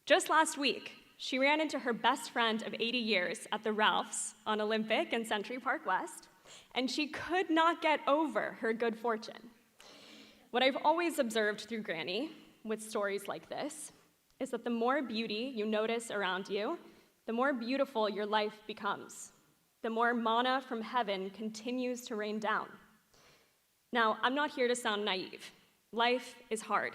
Just last week, she ran into her best friend of 80 years at the Ralph's on Olympic and Century Park West, and she could not get over her good fortune. What I've always observed through Granny, with stories like this, is that the more beauty you notice around you, the more beautiful your life becomes. The more manna from heaven continues to rain down. Now, I'm not here to sound naive. Life is hard.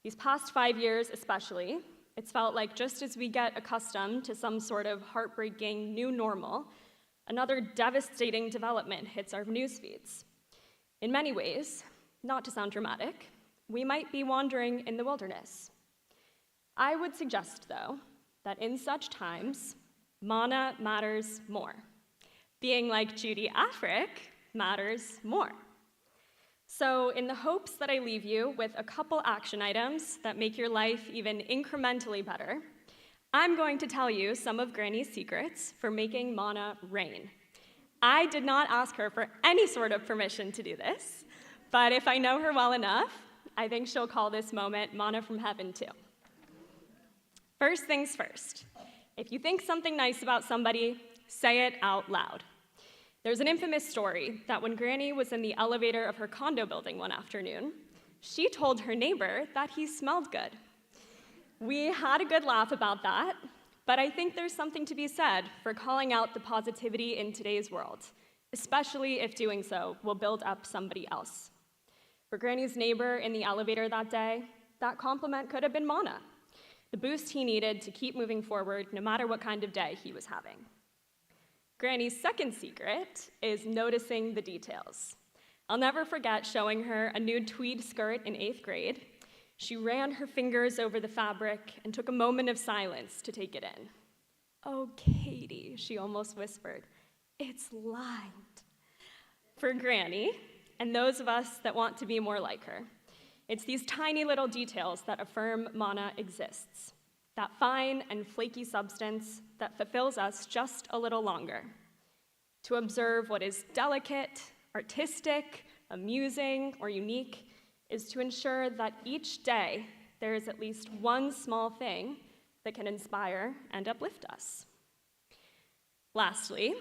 These past 5 years especially, it's felt like just as we get accustomed to some sort of heartbreaking new normal, another devastating development hits our news feeds. In many ways, not to sound dramatic, we might be wandering in the wilderness. I would suggest, though, that in such times, manna matters more. Being like Judy Afric matters more. So in the hopes that I leave you with a couple action items that make your life even incrementally better, I'm going to tell you some of Granny's secrets for making manna rain. I did not ask her for any sort of permission to do this, but if I know her well enough, I think she'll call this moment manna from heaven too. First things first, if you think something nice about somebody, say it out loud. There's an infamous story that when Granny was in the elevator of her condo building one afternoon, she told her neighbor that he smelled good. We had a good laugh about that, but I think there's something to be said for calling out the positivity in today's world, especially if doing so will build up somebody else. For Granny's neighbor in the elevator that day, that compliment could have been manna, the boost he needed to keep moving forward no matter what kind of day he was having. Granny's second secret is noticing the details. I'll never forget showing her a nude tweed skirt in 8th grade. She ran her fingers over the fabric and took a moment of silence to take it in. "Oh, Katie," she almost whispered, "it's lined." For Granny, and those of us that want to be more like her, it's these tiny little details that affirm manna exists. That fine and flaky substance that fulfills us just a little longer. To observe what is delicate, artistic, amusing, or unique is to ensure that each day there is at least one small thing that can inspire and uplift us. Lastly,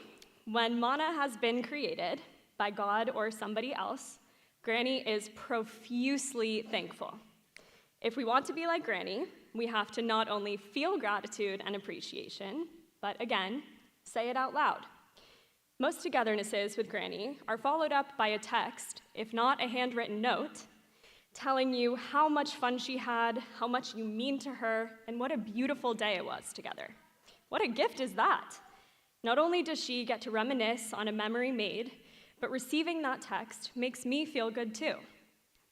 when manna has been created by God or somebody else, Granny is profusely thankful. If we want to be like Granny, we have to not only feel gratitude and appreciation, but again, say it out loud. Most togethernesses with Granny are followed up by a text, if not a handwritten note, telling you how much fun she had, how much you mean to her, and what a beautiful day it was together. What a gift is that? Not only does she get to reminisce on a memory made, but receiving that text makes me feel good too.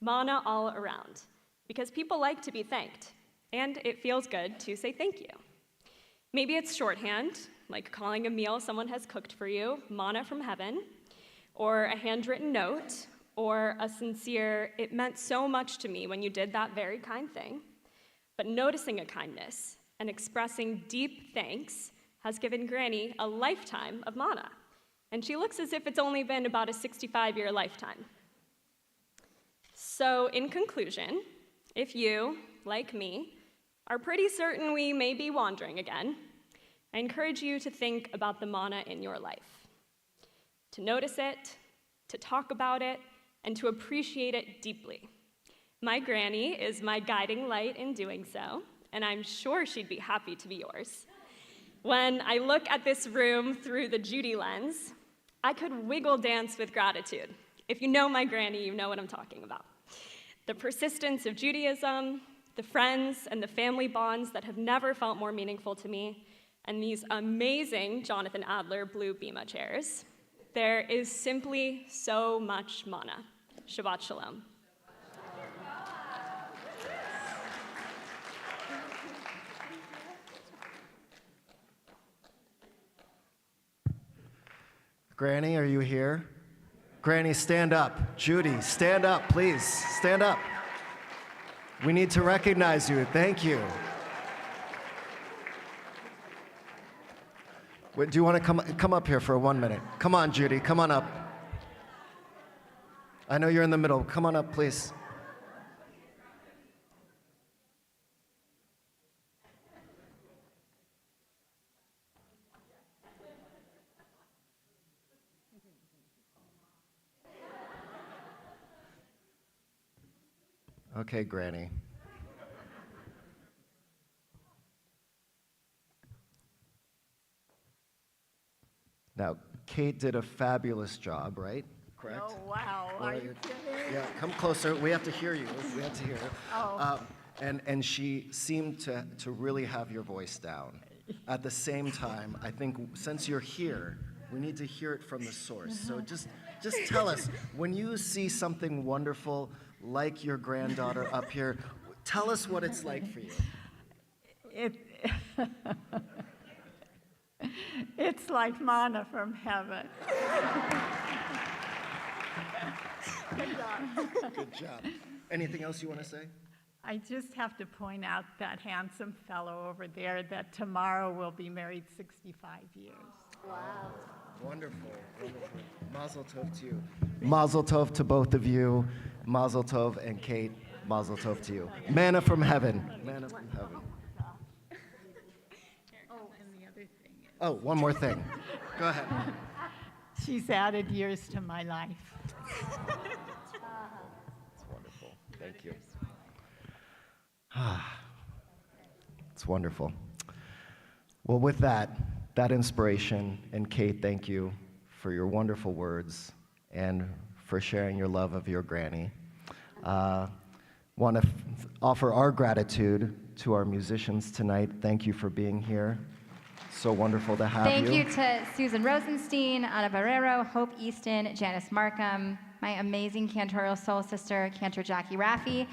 Mana all around, because people like to be thanked, and it feels good to say thank you. Maybe it's shorthand, like calling a meal someone has cooked for you, mana from heaven, or a handwritten note, or a sincere, it meant so much to me when you did that very kind thing. But noticing a kindness and expressing deep thanks has given Granny a lifetime of mana, and she looks as if it's only been about a 65-year lifetime. So in conclusion, if you, like me, are pretty certain we may be wandering again, I encourage you to think about the mana in your life, to notice it, to talk about it, and to appreciate it deeply. My granny is my guiding light in doing so, and I'm sure she'd be happy to be yours. When I look at this room through the Judy lens, I could wiggle dance with gratitude. If you know my granny, you know what I'm talking about. The persistence of Judaism, the friends and the family bonds that have never felt more meaningful to me, and these amazing Jonathan Adler blue Bima chairs. There is simply so much mana. Shabbat Shalom. Granny, are you here? Granny, stand up. Judy, stand up, please. Stand up. We need to recognize you. Thank you. Wait, do you want to come up here for 1 minute? Come on, Judy, come on up. I know you're in the middle. Come on up, please. Okay, Granny. Now, Kate did a fabulous job, right? Correct? Oh, wow. Are you kidding? Yeah, come closer. We have to hear you. We have to hear it. Oh. And she seemed to really have your voice down. At the same time, I think since you're here, we need to hear it from the source. So just tell us, when you see something wonderful like your granddaughter up here, tell us what it's like for you. It's like manna from heaven. Good job. Good job. Anything else you want to say? I just have to point out that handsome fellow over there that tomorrow will be married 65 years. Wow. Wonderful, wonderful. Mazel tov to you. Mazel tov to both of you. Mazel tov, and Kate, mazel tov to you. Manna from heaven. Manna from heaven. Oh, and the other thing is, Oh, one more thing. Go ahead. she's added years to my life. It's wonderful. Thank you. It's wonderful. Well, with that inspiration, and Kate, thank you for your wonderful words and for sharing your love of your granny. Want to offer our gratitude to our musicians tonight. Thank you for being here. So wonderful to have you. Thank you to Susan Rosenstein, Ana Barrero, Hope Easton, Janice Markham, my amazing cantorial soul sister, Cantor Jackie Raffi,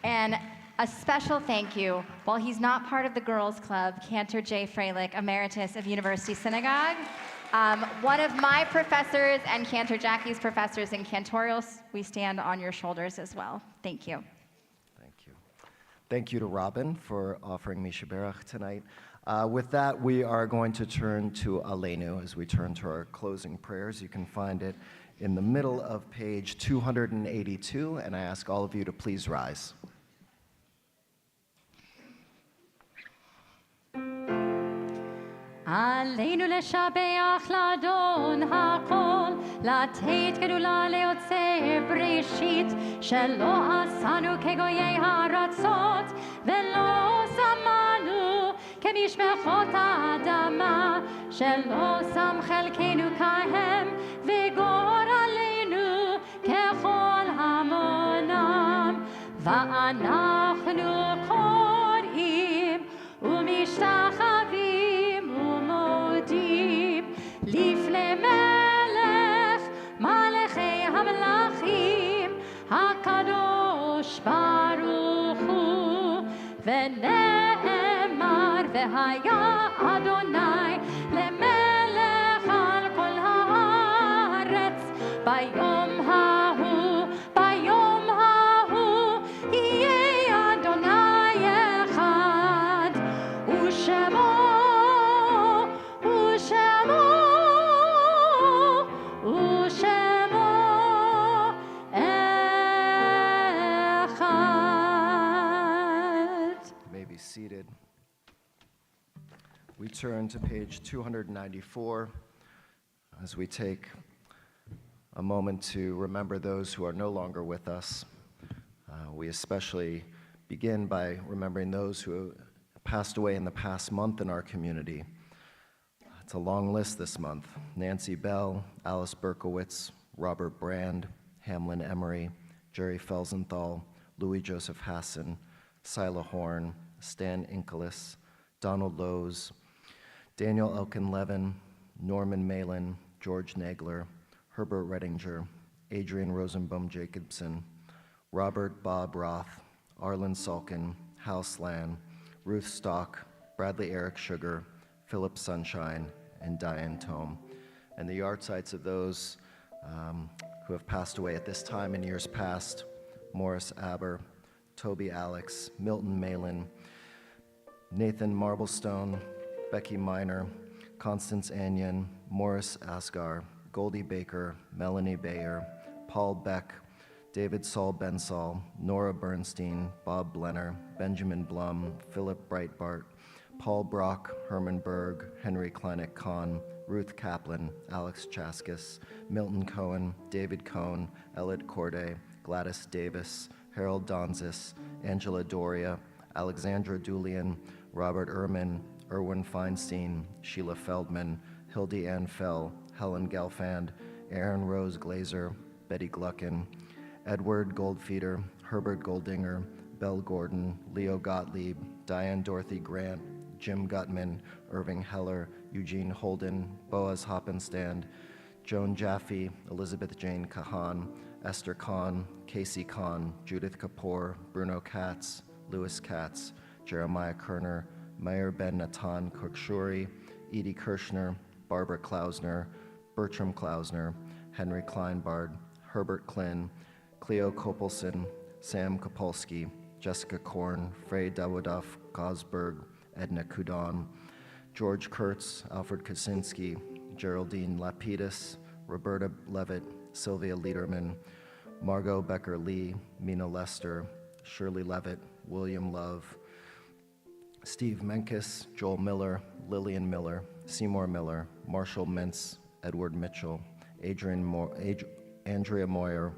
and a special thank you, while he's not part of the girls' club, Cantor Jay Freilich, Emeritus of University Synagogue. One of my professors and Cantor Jackie's professors in cantorials, we stand on your shoulders as well. Thank you. Thank you. Thank you to Robin for offering me Shaberach tonight. With that, we are going to turn to Aleinu as we turn to our closing prayers. You can find it in the middle of page 282, and I ask all of you to please rise. עלינו לשבח לאדון הכל, לתת גדולה ליוצא בראשית, שלא עשנו כגויי הארצות, ולא שמנו כמשפחות האדמה, שלא שם חלקנו כהם, וגורלנו ככל המונם, ואנחנו קוראים ומשתחווים ומודים לפני מלך ברוך הוא, ונאמר והיה אדוני למלך על כל הארץ. ביום ההוא, ביום ההוא, יהיה אדוני אחד, ושמו, ושמו, ושמו אחד. You may be seated. We turn to page 294 as we take a moment to remember those who are no longer with us. We especially begin by remembering those who passed away in the past month in our community. It's a long list this month. Nancy Bell, Alice Berkowitz, Robert Brand, Hamlin Emery, Jerry Felsenthal, Louis Joseph Hassan, Sila Horn, Stan Inkelis, Donald Lowes, Daniel Elkin Levin, Norman Malin, George Nagler, Herbert Redinger, Adrian Rosenbaum Jacobson, Robert Bob Roth, Arlen Salkin, Hal Slan, Ruth Stock, Bradley Eric Sugar, Philip Sunshine, and Diane Tome. And the yard sites of those who have passed away at this time in years past: Morris Aber, Toby Alex, Milton Malin, Nathan Marblestone, Becky Miner, Constance Anyon, Morris Asgar, Goldie Baker, Melanie Bayer, Paul Beck, David Saul Bensall, Nora Bernstein, Bob Blenner, Benjamin Blum, Philip Breitbart, Paul Brock, Herman Berg, Henry Kleineck Kahn, Ruth Kaplan, Alex Chaskis, Milton Cohen, David Cohn, Elliot Corday, Gladys Davis, Harold Donzis, Angela Doria, Alexandra Dulian, Robert Ehrman, Erwin Feinstein, Sheila Feldman, Hildy Ann Fell, Helen Gelfand, Aaron Rose Glazer, Betty Gluckin, Edward Goldfeeder, Herbert Goldinger, Belle Gordon, Leo Gottlieb, Diane Dorothy Grant, Jim Gutman, Irving Heller, Eugene Holden, Boaz Hoppenstand, Joan Jaffe, Elizabeth Jane Kahan, Esther Kahn, Casey Kahn, Judith Kapoor, Bruno Katz, Louis Katz, Jeremiah Kerner, Meir Ben Natan Kokshuri, Edie Kirschner, Barbara Klausner, Bertram Klausner, Henry Kleinbard, Herbert Klin, Cleo Kopelson, Sam Kopolsky, Jessica Korn, Frey Dawodoff Gosberg, Edna Kudon, George Kurtz, Alfred Kaczynski, Geraldine Lapidus, Roberta Levitt, Sylvia Liederman, Margot Becker-Lee, Mina Lester, Shirley Levitt, William Love, Steve Menkes, Joel Miller, Lillian Miller, Seymour Miller, Marshall Mintz, Edward Mitchell, Andrea Moyer,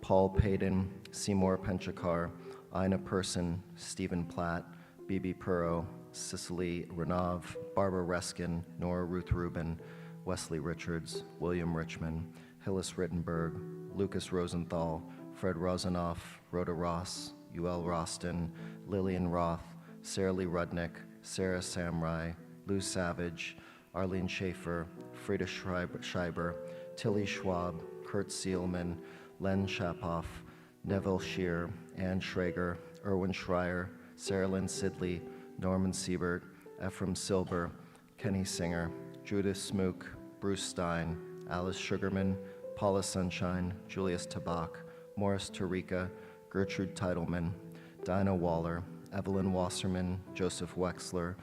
Paul Payton, Seymour Penchakar, Ina Person, Stephen Platt, Bibi Perro, Cicely Renav, Barbara Reskin, Nora Ruth Rubin, Wesley Richards, William Richmond, Hillis Rittenberg, Lucas Rosenthal, Fred Rosanoff, Rhoda Ross, Ul Roston, Lillian Roth, Sarah Lee Rudnick, Sarah Samrai, Lou Savage, Arlene Schaefer, Frida Schreiber, Tilly Schwab, Kurt Seelman, Len Shapoff, Neville Shear, Ann Schrager, Erwin Schreier, Sarah Lynn Sidley, Norman Siebert, Ephraim Silber, Kenny Singer, Judith Smook, Bruce Stein, Alice Sugarman, Paula Sunshine, Julius Tabak, Morris Tarika, Gertrude Titleman, Dinah Waller, Evelyn Wasserman, Joseph Wexler,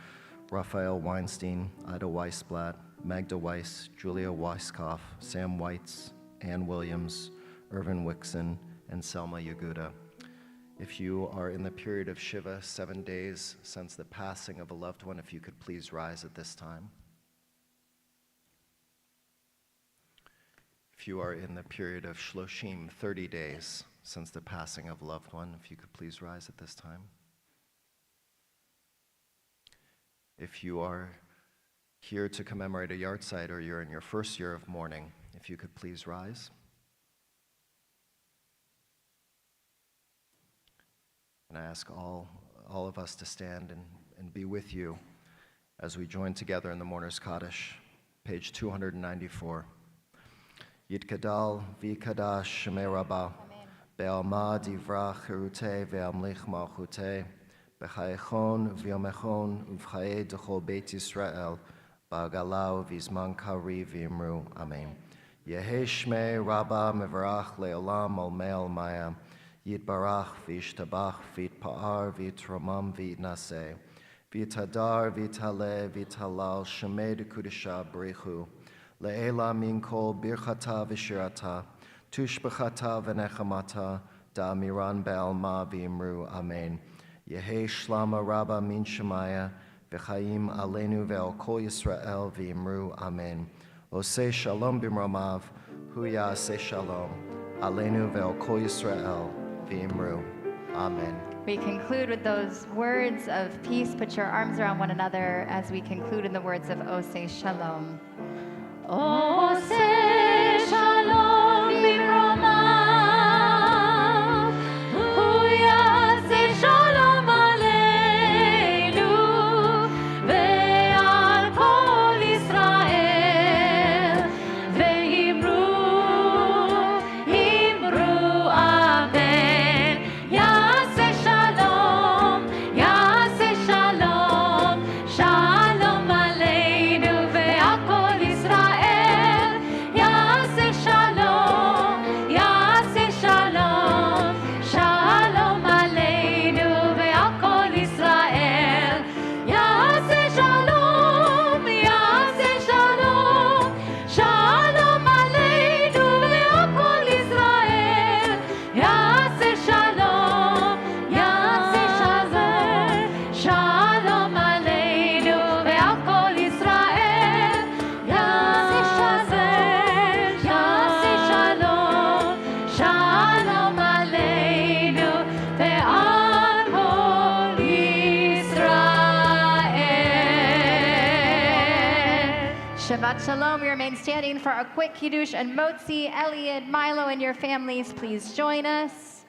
Raphael Weinstein, Ida Weisblatt, Magda Weiss, Julia Weiskopf, Sam Weitz, Ann Williams, Irvin Wixon, and Selma Yaguda. If you are in the period of Shiva, 7 days since the passing of a loved one, if you could please rise at this time. If you are in the period of Shloshim, 30 days since the passing of a loved one, if you could please rise at this time. If you are here to commemorate a yahrzeit or you're in your first year of mourning, if you could please rise. And I ask all of us to stand and be with you as we join together in the Mourner's Kaddish, page 294. Yitkadal v'kadash shemei rabbah, בעלמא דברה חירותי והמליך מלכותי, בחייכון וביומכון ובחיי דכל בית ישראל, בעגלה ובזמן קריב ואמרו אמן. יהי שמי רבה מברך לעולם עולמי עולמיה, יתברך וישתבח ויתפאר ויתרומם ויתנשא, ויתהדר ויתעלה ויתהלל שמי דקודשה בריחו, לעילה מן כל ברכתה ושירתה, תושבחתה ונחמתה, דאמירן בעלמא ואמרו אמן. יהי שלמה רבה מן שמיה, וחיים עלינו ועל כל ישראל ואמרו אמן. עושה שלום במרומיו, הוא יעשה שלום, עלינו ועל כל ישראל ואמרו amen. We conclude with those words of peace. Put your arms around one another as we conclude in the words of Oseh Shalom. Oseh Shalom bimromav, hu yaseh shalom aleinu ve'al kol Yisrael, ve'imru amen. Yaseh shalom, shalom aleinu ve'al kol Yisrael. Yaseh shalom, shalom aleinu ve'al kol Yisrael. Yaseh shalom, shalom aleinu ve'al kol Yisrael. Yaseh shalom, shalom aleinu ve'al kol Yisrael. Yaseh shalom, shalom aleinu ve'al kol Yisrael. Shabbat Shalom. We remain standing for a quick Kiddush and Motzi, Elliot, Milo, and your families. Please join us.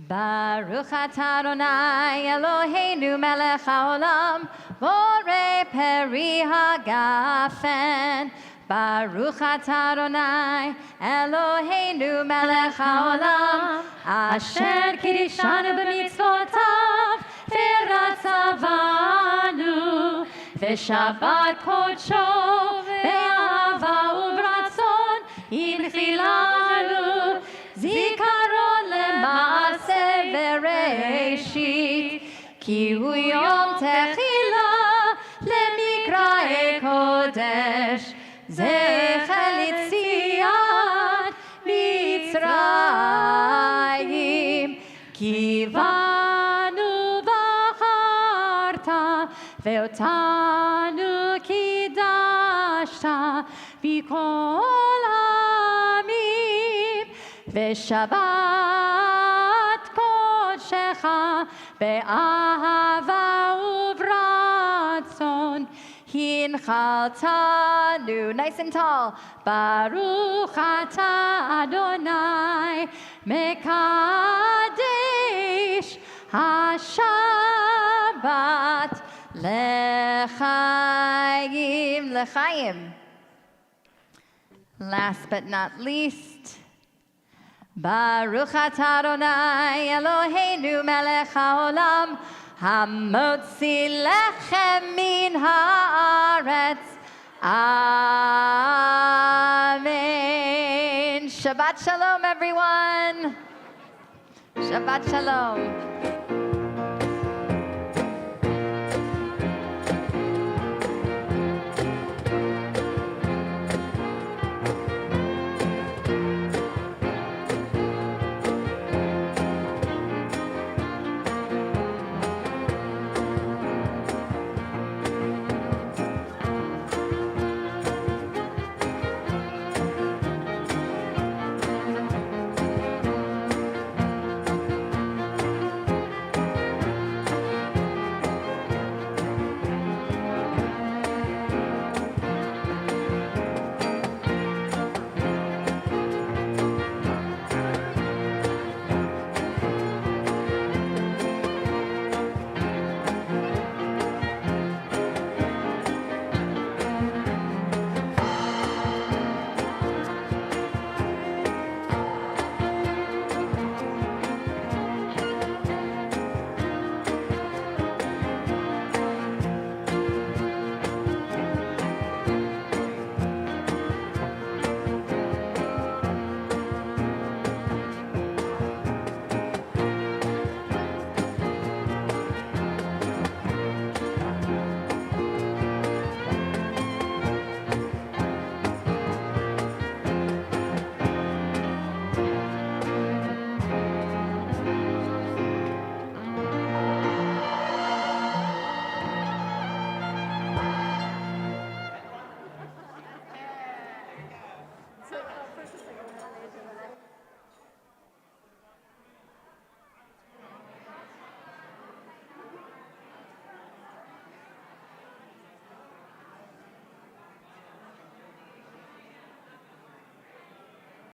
Baruch atah Adonai Eloheinu melech haolam, borei peri hagafen. Baruch atah Adonai Eloheinu melech haolam, asher kiddushanu b'mitzvotav v'ratzavanu, v'shabbat kodsho ve'ahava u'bratzon inchilanu, zikaron lema'ase v'reishit, ki hu yom techila lemikrae kodesh, zecher litziat Mitzrayim, ki banu bacharta ve'otanu kidashta b'kol hamim, ve'shabbat kodshecha be'ahava u'bratzon hinchaltanu. Nice and tall. Baruch atah Adonai mekadesh hashabbat lechayim. Lechayim. Last but not least, Baruch atah Adonai Eloheinu melech haolam, hamotzi lechem min haaretz. Amen. Shabbat shalom, everyone. Shabbat shalom.